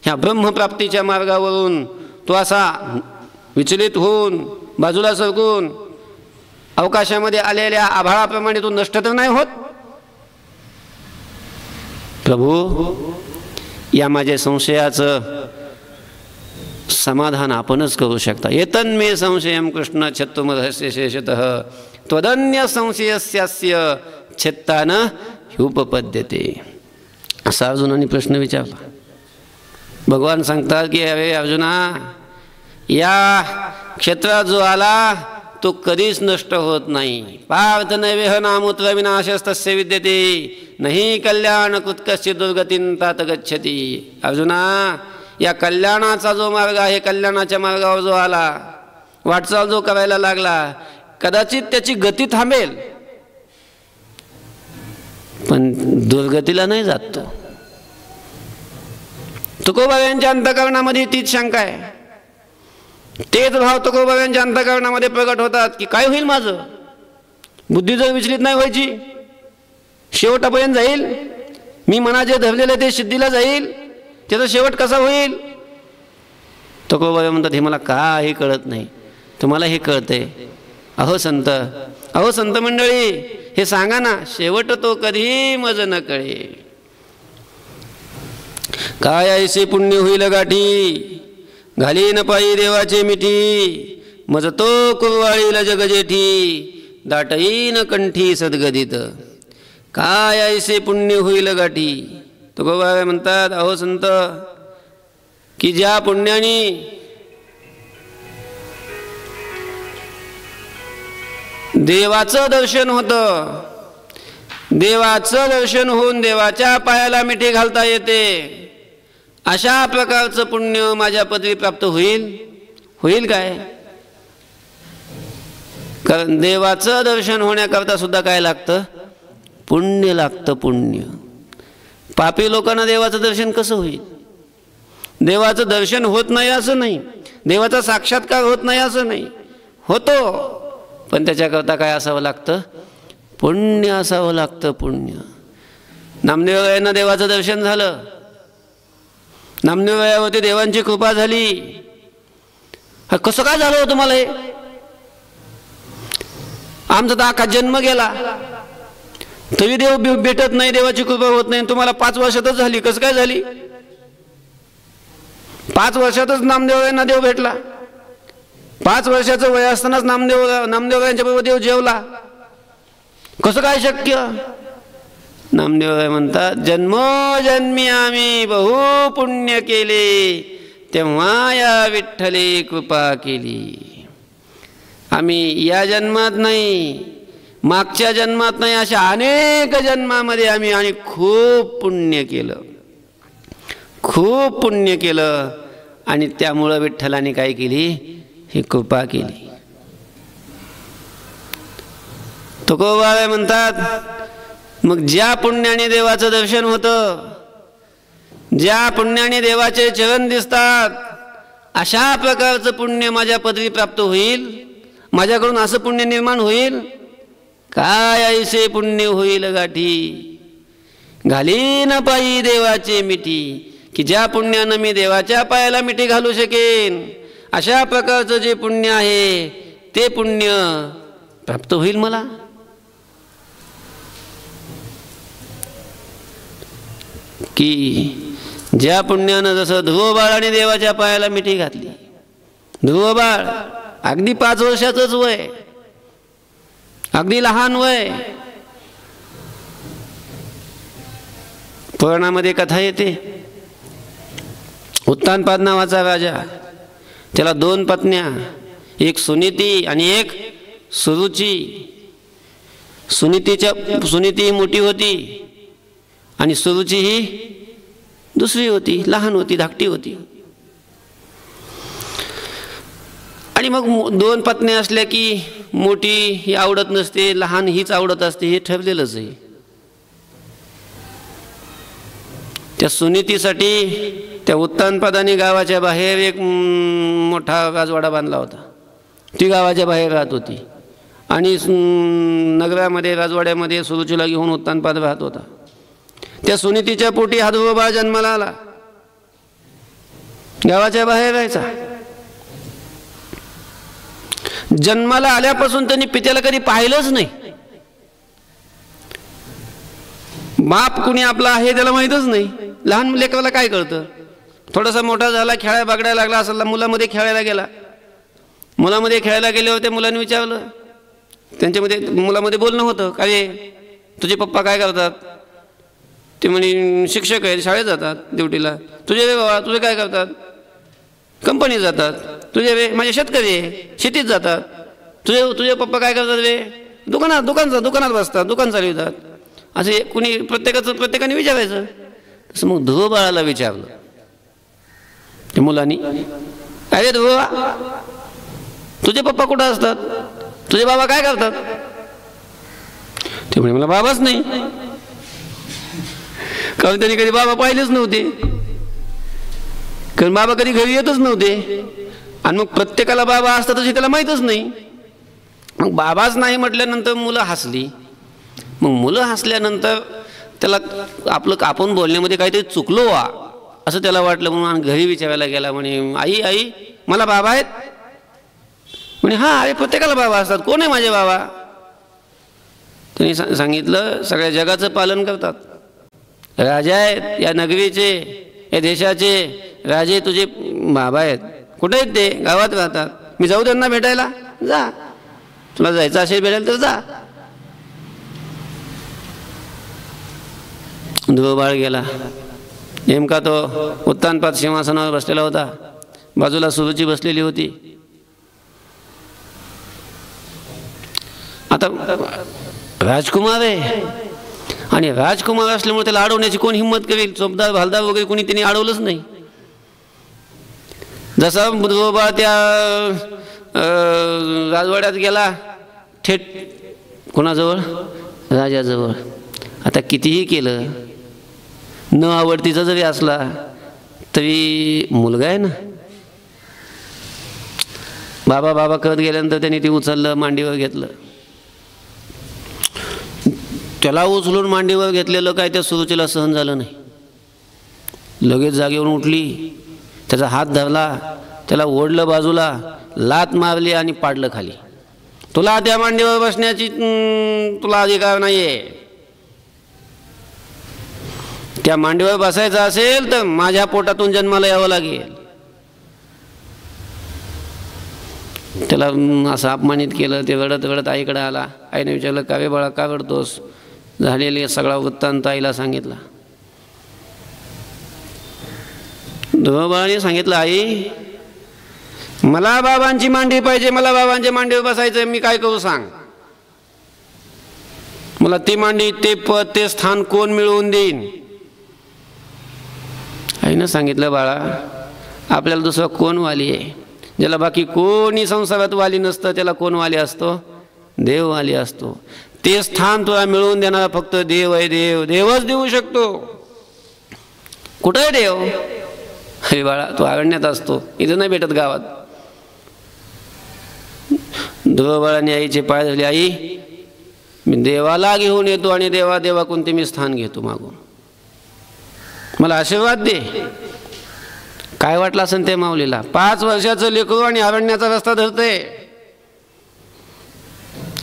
ह्या ब्रह्मप्राप्तीच्या मार्गावरून तो असा विचलित होऊन बाजूला सरकून अवकाशामध्ये आलेल्या आभाळाप्रमाणे तो नष्ट तर नाही होत. प्रभू या माझ्या संशयाचं समाधान आपणच करू शकता. एतन्मे संशयम कृष्ण छत्तुमधस्य शेषतः त्वदन्य संशयस्यास्य छत्तान ह्युपपद्यते. असा अर्जुनाने प्रश्न विचारला. भगवान सांगतात की अरे अर्जुना, या क्षेत्रात जो आला तो कधीच नष्ट होत नाही. पार्थ नैवेह नामूत्र विनाशस्तस्य विद्यते नहि कल्याण कृत्कस्य दुर्गतीं तात गच्छति. अर्जुना, या कल्याणाचा जो मार्ग आहे, कल्याणाच्या मार्गावर जो आला, वाटचाल जो करायला लागला, कदाचित त्याची गती थांबेल पण दुर्गतीला नाही जात तो. तुकोबा यांच्या अंतःकरणामध्ये तीच शंका आहे. तेच भाव तुकोबा यांच्या अंतःकरणामध्ये प्रगट होतात की काय होईल माझं. बुद्धी जर विचलित नाही व्हायची, शेवटापर्यंत जाईल, मी मनाचे धरलेले ते सिद्धीला जाईल, त्याचा शेवट कसा होईल. तुकोबा म्हणतात हे मला काही कळत नाही, तुम्हाला हे कळतंय. अहो संत मंडळी, हे सांगा ना, शेवट तो कधी मज न कळे. काय ऐसे पुण्य होईल गाठी, घाली न पायी देवाचे मिठी, मज तो कुरवाळील जगजेठी, दाटईन कंठी सद्गदित. काय ऐसे पुण्य होईल गाठी. तुकोबा म्हणतात अहो संत, की ज्या पुण्याने देवाचं दर्शन होतं, देवाचं दर्शन होऊन देवाच्या पायाला मिठी घालता येते, अशा प्रकारचं पुण्य माझ्या पदवी प्राप्त होईल काय. कारण देवाचं दर्शन होण्याकरता सुद्धा काय लागतं, पुण्य लागतं. पुण्य. पापी लोकांना देवाचं दर्शन कसं होईल. देवाचं दर्शन होत नाही असं नाही, देवाचा साक्षात्कार होत नाही असं नाही, होतो, पण त्याच्याकरता काय असावं लागतं, पुण्य असावं लागतं. पुण्य. नामदेव यांना देवाचं दर्शन झालं, नामदेवावरती देवांची कृपा झाली. कसं काय झालं हो तुम्हाला हे. आमचा तर अख्खा जन्म गेला तरी देव भेटत नाही, देवाची कृपा होत नाही. तुम्हाला 5 वर्षातच झाली. कसं काय झाली. 5 वर्षातच नामदेवांना देव भेटला. 5 वर्षाचं वय असतानाच नामदेवांच्या बरोबर देव जेवला. कसं काय शक्य. नामदेव म्हणतात जन्मोजन्मी आम्ही बहु पुण्य केले, तेव्हा या विठ्ठले कृपा केली. आम्ही या जन्मात नाही, मागच्या जन्मात नाही, अशा अनेक जन्मामध्ये आम्ही आणि खूप पुण्य केलं, खूप पुण्य केलं, आणि त्यामुळं विठ्ठलाने काय केली, ही कृपा केली. तुकोबा म्हणतात मग ज्या पुण्याने देवाचं दर्शन होतं ज्या पुण्याने देवाचे चरण दिसतात अशा प्रकारचं पुण्य माझ्या पदरी प्राप्त होईल, माझ्याकडून असं पुण्य निर्माण होईल. काय ऐसे पुण्य होईल गाठी, घालीन पायी देवाचे मिठी, की ज्या पुण्यानं मी देवाच्या पायाला मिठी घालू शकेन अशा प्रकारचं जे पुण्य आहे ते पुण्य प्राप्त होईल मला. की ज्या पुण्यानं जसं ध्रुव बाळाने देवाच्या पायाला मिठी घातली. ध्रुव बाळ अगदी 5 वर्षाचंच वय, अगदी लहान वय. पुराणामध्ये कथा येते, उत्तानपाद नावाचा राजा, त्याला 2 पत्न्या, एक सुनीती आणि एक सुरुची. सुनीती मोठी होती आणि सुरुची ही दुसरी होती, लहान होती, धाकटी होती. आणि मग 2 पत्न्या असल्या की मोठी ही आवडत नसते, लहान हीच आवडत असते, हे ठरलेलंच आहे. त्या सुनीतीसाठी त्या उत्तानपादाने गावाच्या बाहेर एक मोठा राजवाडा बांधला होता. ती गावाच्या बाहेर राहत होती आणि नगरामध्ये राजवाड्यामध्ये सुरुचीला घेऊन उत्तानपाद राहत होता. त्या सुनीतीच्या पोटी हा ध्रुव बाळ जन्माला आला. गावाच्या बाहेर राहायचा. जन्माला आल्यापासून त्यांनी पित्याला कधी पाहिलंच नाही. बाप कुणी आपला आहे त्याला माहीतच नाही. लहान लेकराला काय कळतं? थोडासा मोठा झाला, खेळायला बागडायला लागला असेल, मुलामध्ये खेळायला गेला. मुलामध्ये खेळायला गेले होते, मुलांनी विचारलं, त्यांच्यामध्ये मुलामध्ये बोलणं होतं, काय तुझे पप्पा काय करतात? ते म्हणे शिक्षक आहेत, शाळेत जातात ड्युटीला. तुझे रे बाबा, तुझे काय करतात? कंपनीत जातात. तुझे रे? माझे शेतकरी आहे, शेतीत जातात. तुझे पप्पा काय करतात रे? दुकानात बसतात, दुकान चालवतात. असे कुणी प्रत्येकाने विचारायचं. तसं मग ध्रुव बाळाला विचारलं ते मुलांनी, अरे ध्रुव, तुझे पप्पा कुठं असतात? तुझे बाबा काय करतात? ते म्हणे मला बाबाच नाही. कारण त्यांनी कधी बाबा पाहिलेच नव्हते, कारण बाबा कधी घरी येतच नव्हते. आणि मग प्रत्येकाला बाबा असतात तशी त्याला माहीतच नाही. मग बाबाच नाही म्हटल्यानंतर मुलं हसली. मग मुलं हसल्यानंतर त्याला आपण बोलण्यामध्ये काहीतरी चुकलो वा असं त्याला वाटलं. म्हणून घरी विचारायला गेला. म्हणे आई मला बाबा आहेत? म्हणे हा, अरे प्रत्येकाला बाबा असतात, कोण आहे माझे बाबा? त्यांनी सांगितलं सगळ्या जगाचं पालन करतात, राजा आहेत या नगरीचे, या देशाचे राजे तुझे बाबा आहेत. कुठे आहेत ते? गावात राहतात. मी जाऊ त्यांना भेटायला? जा, तुला जायचं असेल भेटायला तर जा. ध्रुव बाळ गेला. नेमका तो उत्तानपाद सिंहासनावर बसलेला होता, बाजूला सुरुची बसलेली होती. आता राजकुमार आहे आणि राजकुमार असल्यामुळे त्याला अडवण्याची कोण हिंमत करेल? चोपदार भालदार वगैरे कोणी त्यांनी अडवलंच नाही. जसा ध्रुव बाळ त्या राजवाड्यात गेला, थेट कोणाजवळ? राजाजवळ. आता कितीही केलं, न आवडतीचा जरी असला तरी मुलगा आहे ना. बाबा बाबा करत गेल्यानंतर त्यांनी ती उचललं, मांडीवर घेतलं. त्याला उचलून मांडीवर घेतलेलं काय त्या सुरुचीला सहन झालं नाही. लगेच जागेवरून उठली, त्याचा हात धरला, त्याला ओढलं बाजूला, लात मारली आणि पाडलं खाली. तुला त्या मांडीवर बसण्याची तुला अधिकार नाहीये. त्या मांडीवर बसायचं असेल तर माझ्या पोटातून जन्माला यावं लागेल. त्याला असं अपमानित केलं. ते रडत रडत आईकडे आला. आईने विचारलं, का रे बाळा, का रडतोस? झालेली सगळा वृत्तांत आईला सांगितला. ध्रुव बाळाने सांगितलं, आई मला बाबांची मांडी पाहिजे, मला बाबांच्या मांडीवर बसायचं, मी काय करू सांग? मला ती मांडी, ते पद, ते स्थान कोण मिळवून देईन? आईनं सांगितलं, बाळा आपल्याला दुसरा कोण वाली आहे? ज्याला बाकी कोणी संसारात वाली नसतं त्याला कोण वाली असतो? देव वाली असतो. ते स्थान तुला मिळवून देणारा फक्त देव आहे. देवच देऊ शकतो. कुठं आहे देव? अरे बाळा, तू अरण्यात असतो, इथं नाही भेटत गावात. ध्रुव बाळाने आईचे पाय धरले. आई, मी देवाला घेऊन येतो आणि देवा कोणते मी स्थान घेतो मागून, मला आशीर्वाद दे. काय वाटलं असेल ते माऊलीला? 5 वर्षाचं लेकरू आणि अरण्याचा रस्ता धरते.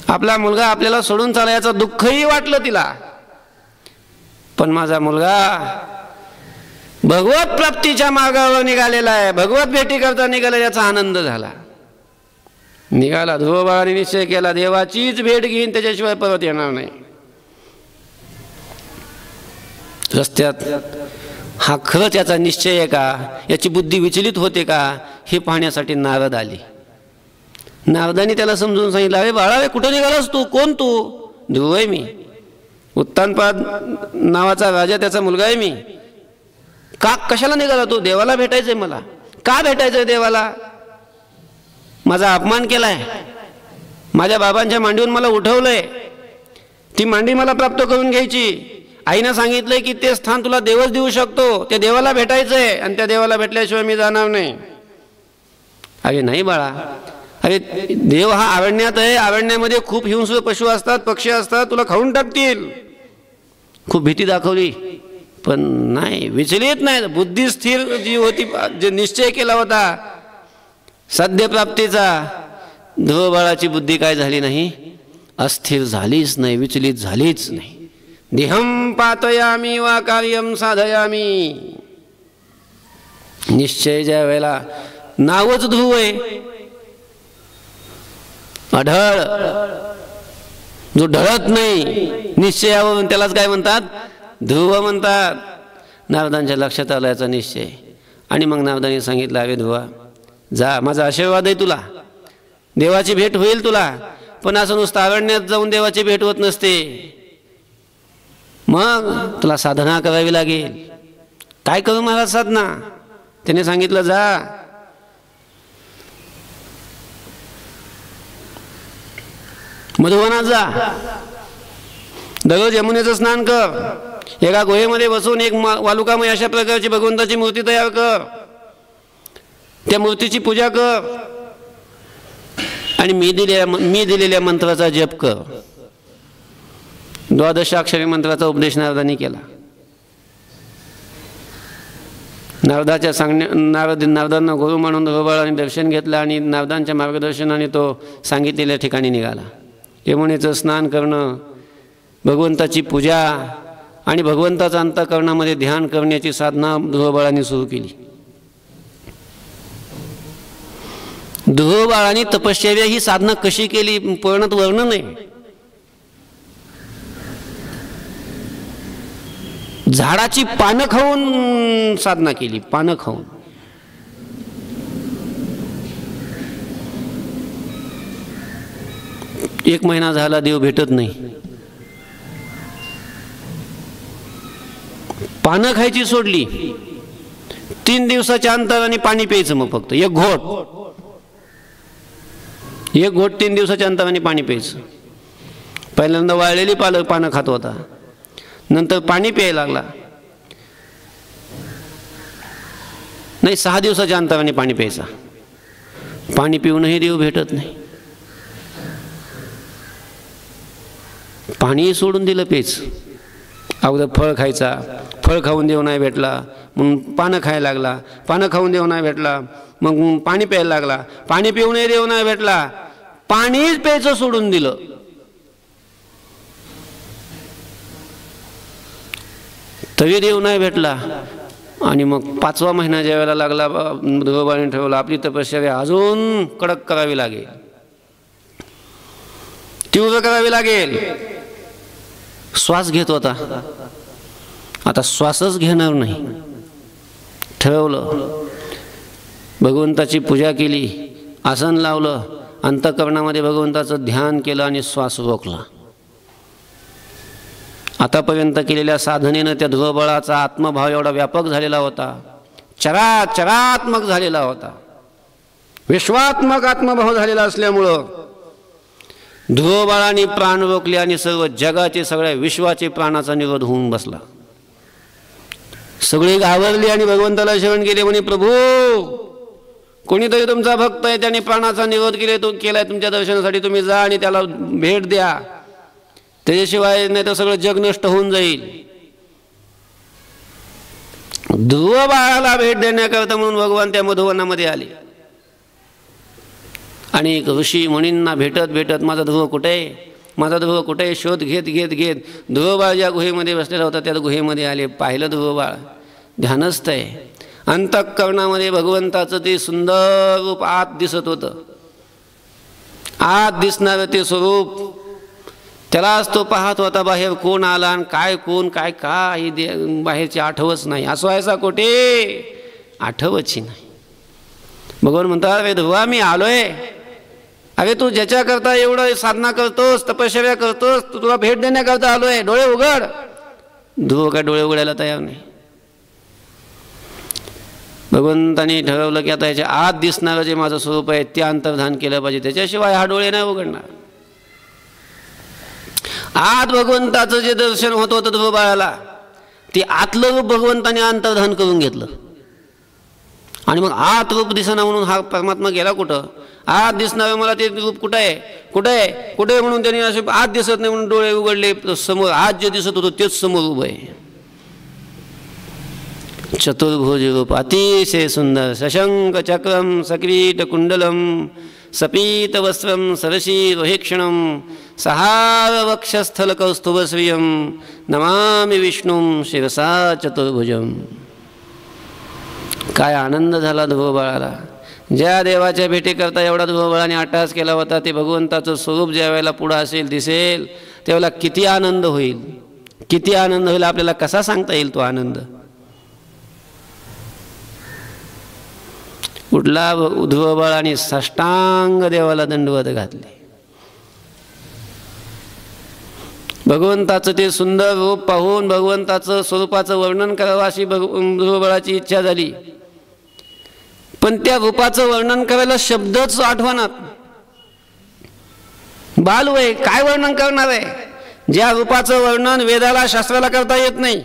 आपला मुलगा आपल्याला सोडून चालायचं दुःखही वाटलं तिला, पण माझा मुलगा भगवत प्राप्तीच्या मार्गावर निघालेला आहे, भगवत भेटी करता निघाला, याचा आनंद झाला. निघाला. ध्रुव बाळाने निश्चय केला, देवाचीच भेट घेईन, त्याच्याशिवाय परत येणार नाही. रस्त्यात हा खरंच याचा निश्चय आहे का, याची बुद्धी विचलित होते का, हे पाहण्यासाठी नारद आले. नारदाने त्याला समजून सांगितलं, अरे बाळा, कुठं निघालास तू? कोण तू? ध्रुव आहे मी, उत्तानपाद नावाचा राजा, त्याचा मुलगा आहे मी. का, कशाला निघाला तू? देवाला भेटायचंय मला. का भेटायचंय देवाला? माझा अपमान केलाय, माझ्या बाबांच्या मांडीवरून मला उठवलंय, ती मांडी मला प्राप्त करून घ्यायची. आईनं सांगितलंय की ते स्थान तुला देवच देऊ शकतो, त्या देवाला भेटायचंय, आणि त्या देवाला भेटल्याशिवाय मी जाणार नाही. अरे नाही बाळा, अरे देव हा अरण्यात आहे, अरण्यामध्ये खूप हिंस्र पशु असतात, पक्षी असतात, तुला खाऊन टाकतील. खूप भीती दाखवली, पण नाही, विचलित नाही. बुद्धी स्थिर जी होती, जे निश्चय केला होता सद्य प्राप्तीचा, ध्रुव बाळाची बुद्धी काय झाली नाही? अस्थिर झालीच नाही, विचलित झालीच नाही. देहं पातयामी वा कार्यं साधयामी. निश्चय ज्या वेळेला, नावच ध्रुव आहे, अढळ, जो ढळत नाही निश्चयावरून, त्यालाच काय म्हणतात? ध्रुव म्हणतात. नारदांच्या लक्षात आला याचा निश्चय, आणि मग नारदांनी सांगितलं, अरे ध्रुवा, जा, माझा आशीर्वाद आहे तुला, देवाची भेट होईल तुला. पण असं नुसतं अरण्यात जाऊन देवाची भेट होत नसते, मग तुला साधना करावी लागेल. काय करू महाराज साधना? त्याने सांगितलं, जा, मधुवनात जा, दररोज यमुनेचं स्नान कर, एका गुहेमध्ये बसून एक वालुकामय अशा प्रकारची भगवंताची मूर्ती तयार कर, त्या मूर्तीची पूजा कर, आणि मी दिलेल्या मंत्राचा जप कर. 12 अक्षरी मंत्राचा उपदेश नारदांनी केला. नारदांना गुरु म्हणून ध्रुव बाळाने दर्शन घेतलं, आणि नारदांच्या मार्गदर्शनाने तो सांगितलेल्या ठिकाणी निघाला. यमुनेचं स्नान करणं, भगवंताची पूजा आणि भगवंताचा अंतःकरणामध्ये ध्यान करण्याची साधना ध्रुव बाळाने सुरू केली. ध्रुव बाळाने तपश्चर्या ही साधना कशी केली, पूर्णत वर्णन आहे. झाडाची पानं खाऊन साधना केली, पानं खाऊन. एक महिना झाला, देव भेटत नाही. पानं खायची सोडली, 3 दिवसाच्या अंतराने पाणी प्यायचं. मग फक्त एक घोट 3 दिवसाच्या अंतराने पाणी प्यायचं. पहिल्यांदा वाळलेली पानं खात होता, नंतर पाणी प्यायला लागला. नाही, 6 दिवसाच्या अंतराने पाणी प्यायचा. पाणी पिऊनही देव भेटत नाही. पाणी सोडून दिलं प्यायचं. अगोदर फळ खायचा, फळ खाऊन देव नाही भेटला, मग पानं खायला लागला, पानं खाऊन देव नाही भेटला, मग पाणी प्यायला लागला, पाणी पिऊनही देव नाही भेटला, पाणीच प्यायचं सोडून दिलं. तरी देव नाही भेटला. आणि मग 5वा महिना ज्या वेळेला लागला, ध्रुव बाळाने ठरवलं आपली तपश्चर्या अजून कडक करावी लागेल, तीव्र करावी लागेल. श्वास घेत होता, आता श्वासच घेणार नाही. ठरवलं, भगवंताची पूजा केली, आसन लावलं, अंतःकरणामध्ये भगवंताचं ध्यान केलं आणि श्वास रोखला. आतापर्यंत केलेल्या साधनेनं त्या ध्रुव बाळाचा आत्मभाव एवढा व्यापक झालेला होता, चरात्मक झालेला होता, विश्वात्मक आत्मभाव झालेला असल्यामुळं ध्रुव बाळाने प्राण रोखले आणि सर्व जगाचे, सगळ्या विश्वाचे प्राणाचा निरोध होऊन बसला. सगळी घाबरली आणि भगवंताला शरण केले. म्हणे प्रभू, कोणीतरी तुमचा भक्त आहे, त्याने प्राणाचा निरोध केलाय तुमच्या दर्शनासाठी, तुम्ही जा आणि त्याला भेट द्या, त्याच्याशिवाय नाही तर सगळं जग नष्ट होऊन जाईल. ध्रुव बाळाला भेट देण्याकरता म्हणून भगवान त्या मधुवनामध्ये आले. आणि ऋषी मुनींना भेटत भेटत माझा ध्रुव कुठे आहे, माझा ध्रुव कुठे आहे शोध घेत घेत घेत ध्रुव बाळ ज्या गुहेमध्ये बसलेला होता त्या गुहेमध्ये आले. पाहिलं ध्रुव बाळ ध्यानस्थ आहे. अंतःकरणामध्ये भगवंताचं ते सुंदर रूप आत दिसत होतं. आत दिसणारं ते स्वरूप त्यालाच तो पाहत होता. बाहेर कोण आला आणि काय कोण काय काय बाहेरची आठवच नाही. असो ऐसा कोठे आठवची नाही. भगवान म्हणतात, अरे ध्रुवा मी आलोय. अरे तू ज्याच्याकरता एवढं साधना करतोस, तपश्चर्या करतोस, तू तुला भेट देण्याकरता आलोय, डोळे उघड. ध्रुव काय डोळे उघडायला तयार नाही. भगवंतानी ठरवलं की आता याच्या आत दिसणारं जे माझं स्वरूप आहे ते अंतर्धान केलं पाहिजे, त्याच्याशिवाय हा डोळे नाही उघडणार. आत भगवंताचं जे दर्शन होत होतं ध्रुव बाळाला, ते आतलं रूप भगवंताने अंतर्धान करून घेतलं. आणि मग आत रूप दिसना म्हणून हा परमात्मा गेला कुठं. आत दिसणारं मला ते रूप कुठं आहे कुठं आहे कुठे म्हणून त्यांनी असे आत दिसत नाही म्हणून डोळे उघडले. समोर आत जे दिसत होतं तेच समोर उभं आहे. चतुर्भुज रूप अतिशय सुंदर. शशंक चक्रम सकिरीट कुंडलम सपीत वस्त्रम सरशी रोहिक्षणम सहार वक्षस्थल कौस्तुभश्रियम नमामि विष्णुम शिरसा चतुर्भुजम. काय आनंद झाला ध्रुव बाळाला. ज्या देवाच्या भेटीकरता एवढा ध्रुव बाळाने अट्टहास केला होता, ते भगवंताचं स्वरूप ज्या वेळेला पुढं असेल दिसेल त्यावेळेला किती आनंद होईल, किती आनंद होईल. आपल्याला कसा सांगता येईल तो आनंद. उठला ध्रुव बाळाने साष्टांग देवाला दंडवत घातले. भगवंताचं ते सुंदर रूप पाहून भगवंताचं स्वरूपाचं वर्णन करावं अशी ध्रुव बाळाची इच्छा झाली. पण त्या रूपाचं वर्णन करायला शब्दच आठवणात. बालवय काय वर्णन करणार आहे. ज्या रूपाचं वर्णन वेदाला शास्त्राला करता येत नाही,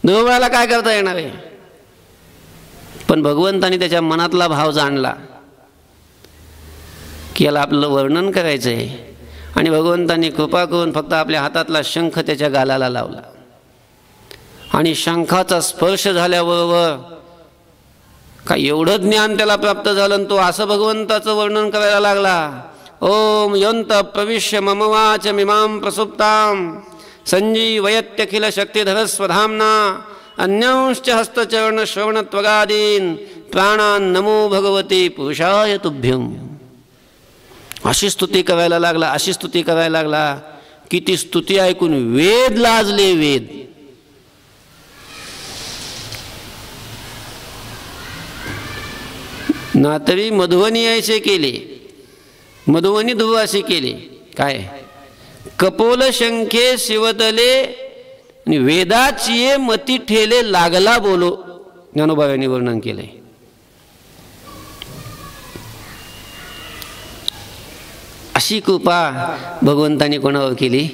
ध्रुव बाळाला काय करता येणार आहे. पण भगवंताने त्याच्या मनातला भाव जाणला की याला आपलं वर्णन करायचं आहे. आणि भगवंतांनी कृपा करून फक्त आपल्या हातातला शंख त्याच्या गालाला लावला. आणि शंखाचा स्पर्श झाल्याबरोबर काय एवढं ज्ञान त्याला प्राप्त झालं. तो असं भगवंताचं वर्णन करायला लागला. ओम यंत प्रविश्य मम वाच मिमां प्रसुप्तां संजीवयत्यखिल शक्तिधर स्वधाम्ना अन्यांश्च हस्तचरण श्रवण त्वगादीन प्राणान् नमो भगवते पुरुषाय तुभ्यं. अशी स्तुती करायला लागला, अशी स्तुती करायला लागला की ती स्तुती ऐकून वेद लाजले. वेद नातरी मधुवनी ऐसे केले, मधुवनी ध्रुव असे केले. काय कपोल शंखे शिवतले आणि वेदाची मती ठेले लागला बोलो. ज्ञानोबाबांनी वर्णन केलंय. अशी कृपा भगवंतानी कोणावर केली.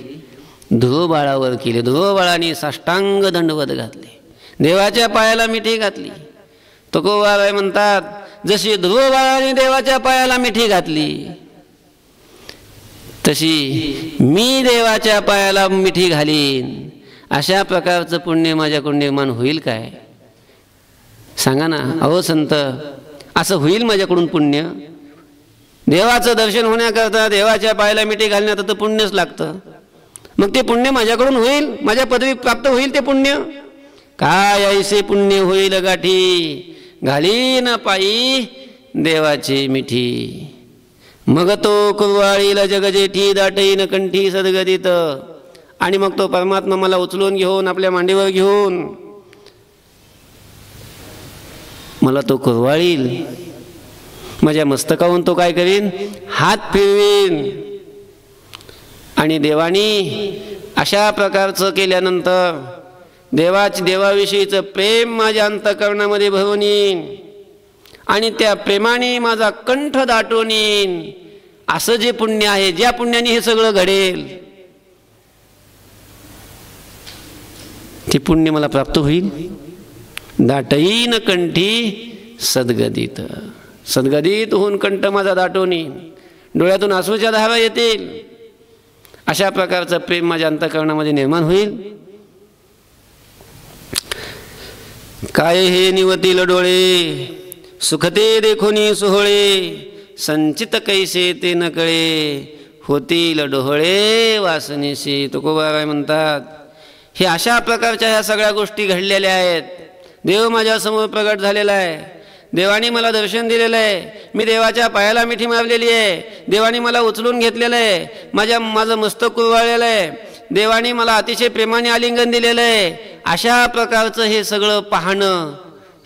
ध्रुव बाळावर केली. ध्रुव बाळाने साष्टांग दंडवत घातले, देवाच्या पायाला मिठी घातली. तुकोबाराय म्हणतात, जशी ध्रुव बाळाने देवाच्या पायाला मिठी घातली तशी मी देवाच्या पायाला मिठी घालीन. अशा प्रकारचं पुण्य माझ्याकडून निर्माण होईल काय सांगा ना. अहो संत, असं होईल माझ्याकडून पुण्य. देवाचं दर्शन होण्याकरता देवाच्या पायाला मिठी घालण्यात तर पुण्यच लागतं. मग ते पुण्य माझ्याकडून होईल, माझ्या पदवी प्राप्त होईल ते पुण्य. काय ऐसे पुण्य होईल गाठी घालीन पायी देवाची मिठी. मग तो कुरवाळीला जगजेठी दाटईन कंठी सद्गदित. आणि मग तो परमात्मा मला उचलून घेऊन आपल्या मांडीवर घेऊन मला तो कुरवाळील. माझ्या मस्तकावून तो काय करीन, हात फिरवीन. आणि देवानी अशा प्रकारचं केल्यानंतर देवाविषयीचं प्रेम माझ्या अंतःकरणामध्ये भरून येईन आणि त्या प्रेमाने माझा कंठ दाटून येईन. असं जे पुण्य आहे, ज्या पुण्याने हे सगळं घडेल. ते पुण्य मला प्राप्त होईल. दाटईन कंठी सद्गदित, सद्गदित होऊन कंठ माझा दाटोनी, डोळ्यातून अश्रूच्या धारा येतील. अशा प्रकारचं प्रेम माझ्या अंतःकरणामध्ये निर्माण होईल. काय हे निवतील डोळे, सुखते देखोनी सोहळे, संचित कैसे ते न कळे, होतील डोहळे वासनेशी. तुकोबाराय म्हणतात, हे अशा प्रकारच्या ह्या सगळ्या गोष्टी घडलेल्या आहेत. देव माझ्यासमोर प्रगट झालेला आहे, देवाने मला दर्शन दिलेलं आहे, मी देवाच्या पायाला मिठी मारलेली आहे, देवाने मला उचलून घेतलेलं आहे, माझं मस्तक कुरवाळलेलं आहे, देवाने मला अतिशय प्रेमाने आलिंगन दिलेलं आहे. अशा प्रकारचं हे सगळं पाहणं,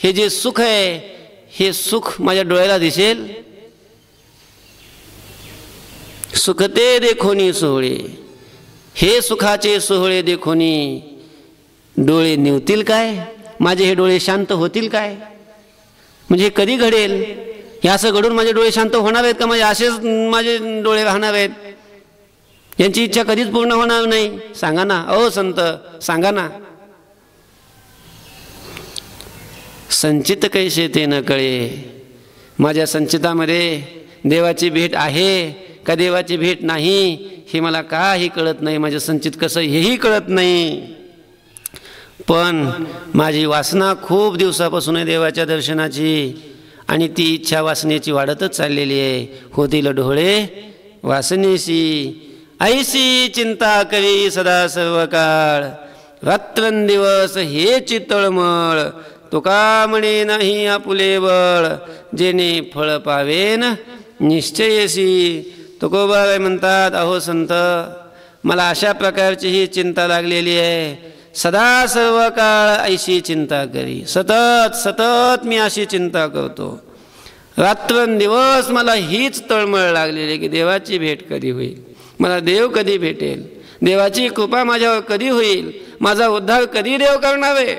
हे जे सुख आहे, हे सुख माझ्या डोळ्याला दिसेल. सुखते देखोनी सोहळे, हे सुखाचे सोहळे देखोनी डोळे निवतील काय, माझे हे डोळे शांत होतील काय. म्हणजे हे कधी घडेल, हे असं घडून माझे डोळे शांत होणार आहेत का, म्हणजे असेच माझे डोळे राहणार आहेत, यांची इच्छा कधीच पूर्ण होणार नाही. सांगा ना अहो संत, सांगा ना. संचित कैसे ते न कळे, माझ्या संचितामध्ये देवाची भेट आहे का देवाची भेट नाही हे मला काही कळत नाही. माझं संचित कसं हेही कळत नाही. पण माझी वासना खूप दिवसापासून आहे देवाच्या दर्शनाची, आणि ती इच्छा वासनेची वाढतच चाललेली आहे. होतील डोळे वासनेशी, ऐशी चिंता करी सदा सर्व काळ, रात्रंदिवस हेची तळमळ, तुका म्हणे नाही आपुले बळ, जेणे फळ पावेन निश्चयसी. तुकोबाराय म्हणतात, अहो संत, मला अशा प्रकारची ही चिंता लागलेली आहे. सदा सर्व काळ ऐशी चिंता करी, सतत सतत मी अशी चिंता करतो. रात्रंदिवस मला हीच तळमळ लागलेली आहे की देवाची भेट कधी होईल, मला देव कधी भेटेल, देवाची कृपा माझ्यावर कधी होईल, माझा उद्धार कधी देव करणार आहे.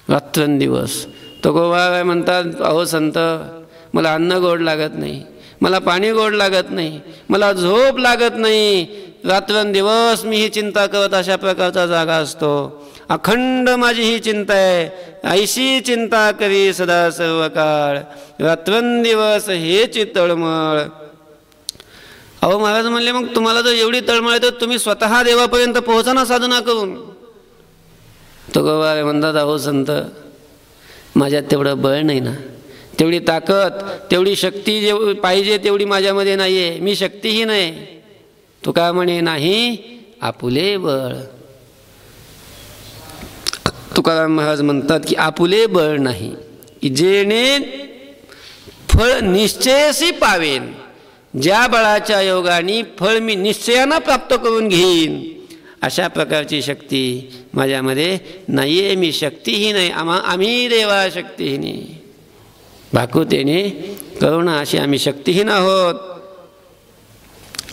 रात्रंदिवस. तुकोबाराय म्हणतात, अहो संत, मला अन्न गोड लागत नाही, मला पाणी गोड लागत नाही, मला झोप लागत नाही. रात्रंदिवस मी ही चिंता करत अशा प्रकारचा जागा असतो. अखंड माझी ही चिंता आहे. ऐशी चिंता करी सदा सर्व काळ, रात्रंदिवस हेची तळमळ. अहो महाराज म्हणले, मग तुम्हाला जर एवढी तळमळ आहे तर तुम्ही स्वतः देवापर्यंत पोहोचा ना साधना करून. तुकोबाराय म्हणतात, अहो संत, माझ्यात तेवढं बळ नाही ना, तेवढी ताकद, तेवढी शक्ती जे पाहिजे तेवढी माझ्यामध्ये नाही आहे, मी शक्तीही नाही. तुका म्हणे नाही आपुले बळ. तुकाराम महाराज म्हणतात की आपुले बळ नाही, की जेणे फळ निश्चयसी पावेन, ज्या बळाच्या योगाने फळ मी निश्चयानं प्राप्त करून घेईन, अशा प्रकारची शक्ती माझ्यामध्ये नाही आहे. मी शक्तीही नाही, आम्ही देवा शक्तीहीने, भाकुतेने करुणा अशी आम्ही शक्तीहीन आहोत.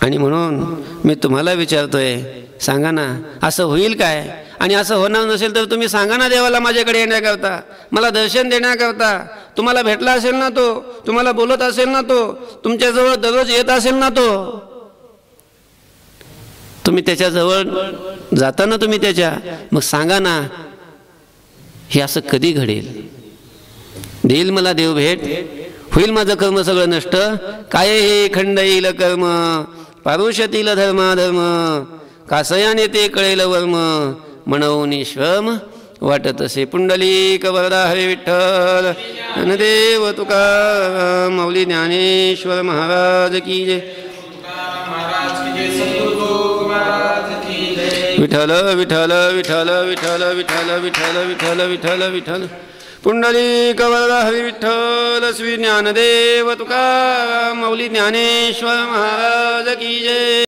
आणि म्हणून मी तुम्हाला विचारतोय, सांगा ना असं होईल काय. आणि असं होणार नसेल तर तुम्ही सांगा ना देवाला माझ्याकडे येण्याकरता, मला दर्शन देण्याकरता. तुम्हाला भेटला असेल ना तो, तुम्हाला बोलत असेल ना तो, तुमच्याजवळ दररोज येत असेल ना तो, तुम्ही त्याच्याजवळ जाता ना तुम्ही त्याच्या, मग सांगा ना हे असं कधी घडेल. देईल मला देव भेट, होईल माझं कर्म सगळं नष्ट. काय हे खंड येईल कर्म, पारुष्यतील धर्माधर्म, कासयाने ते कळेल वर्म, म्हणून श्रम वाटत असे. पुंडलिक वरदा हरे विठ्ठल, ज्ञानदेव तुकाराम, माऊली ज्ञानेश्वर महाराज की जय. विठ्ठल विठ्ठल विठ्ठल विठ्ठल विठ्ठल विठ्ठल विठ्ठल विठ्ठल विठ्ठल. पुंडलिक वरदा हरी विठ्ठल, श्री ज्ञानदेव तुकाराम, माऊली ज्ञानेश्वर महाराज की जय.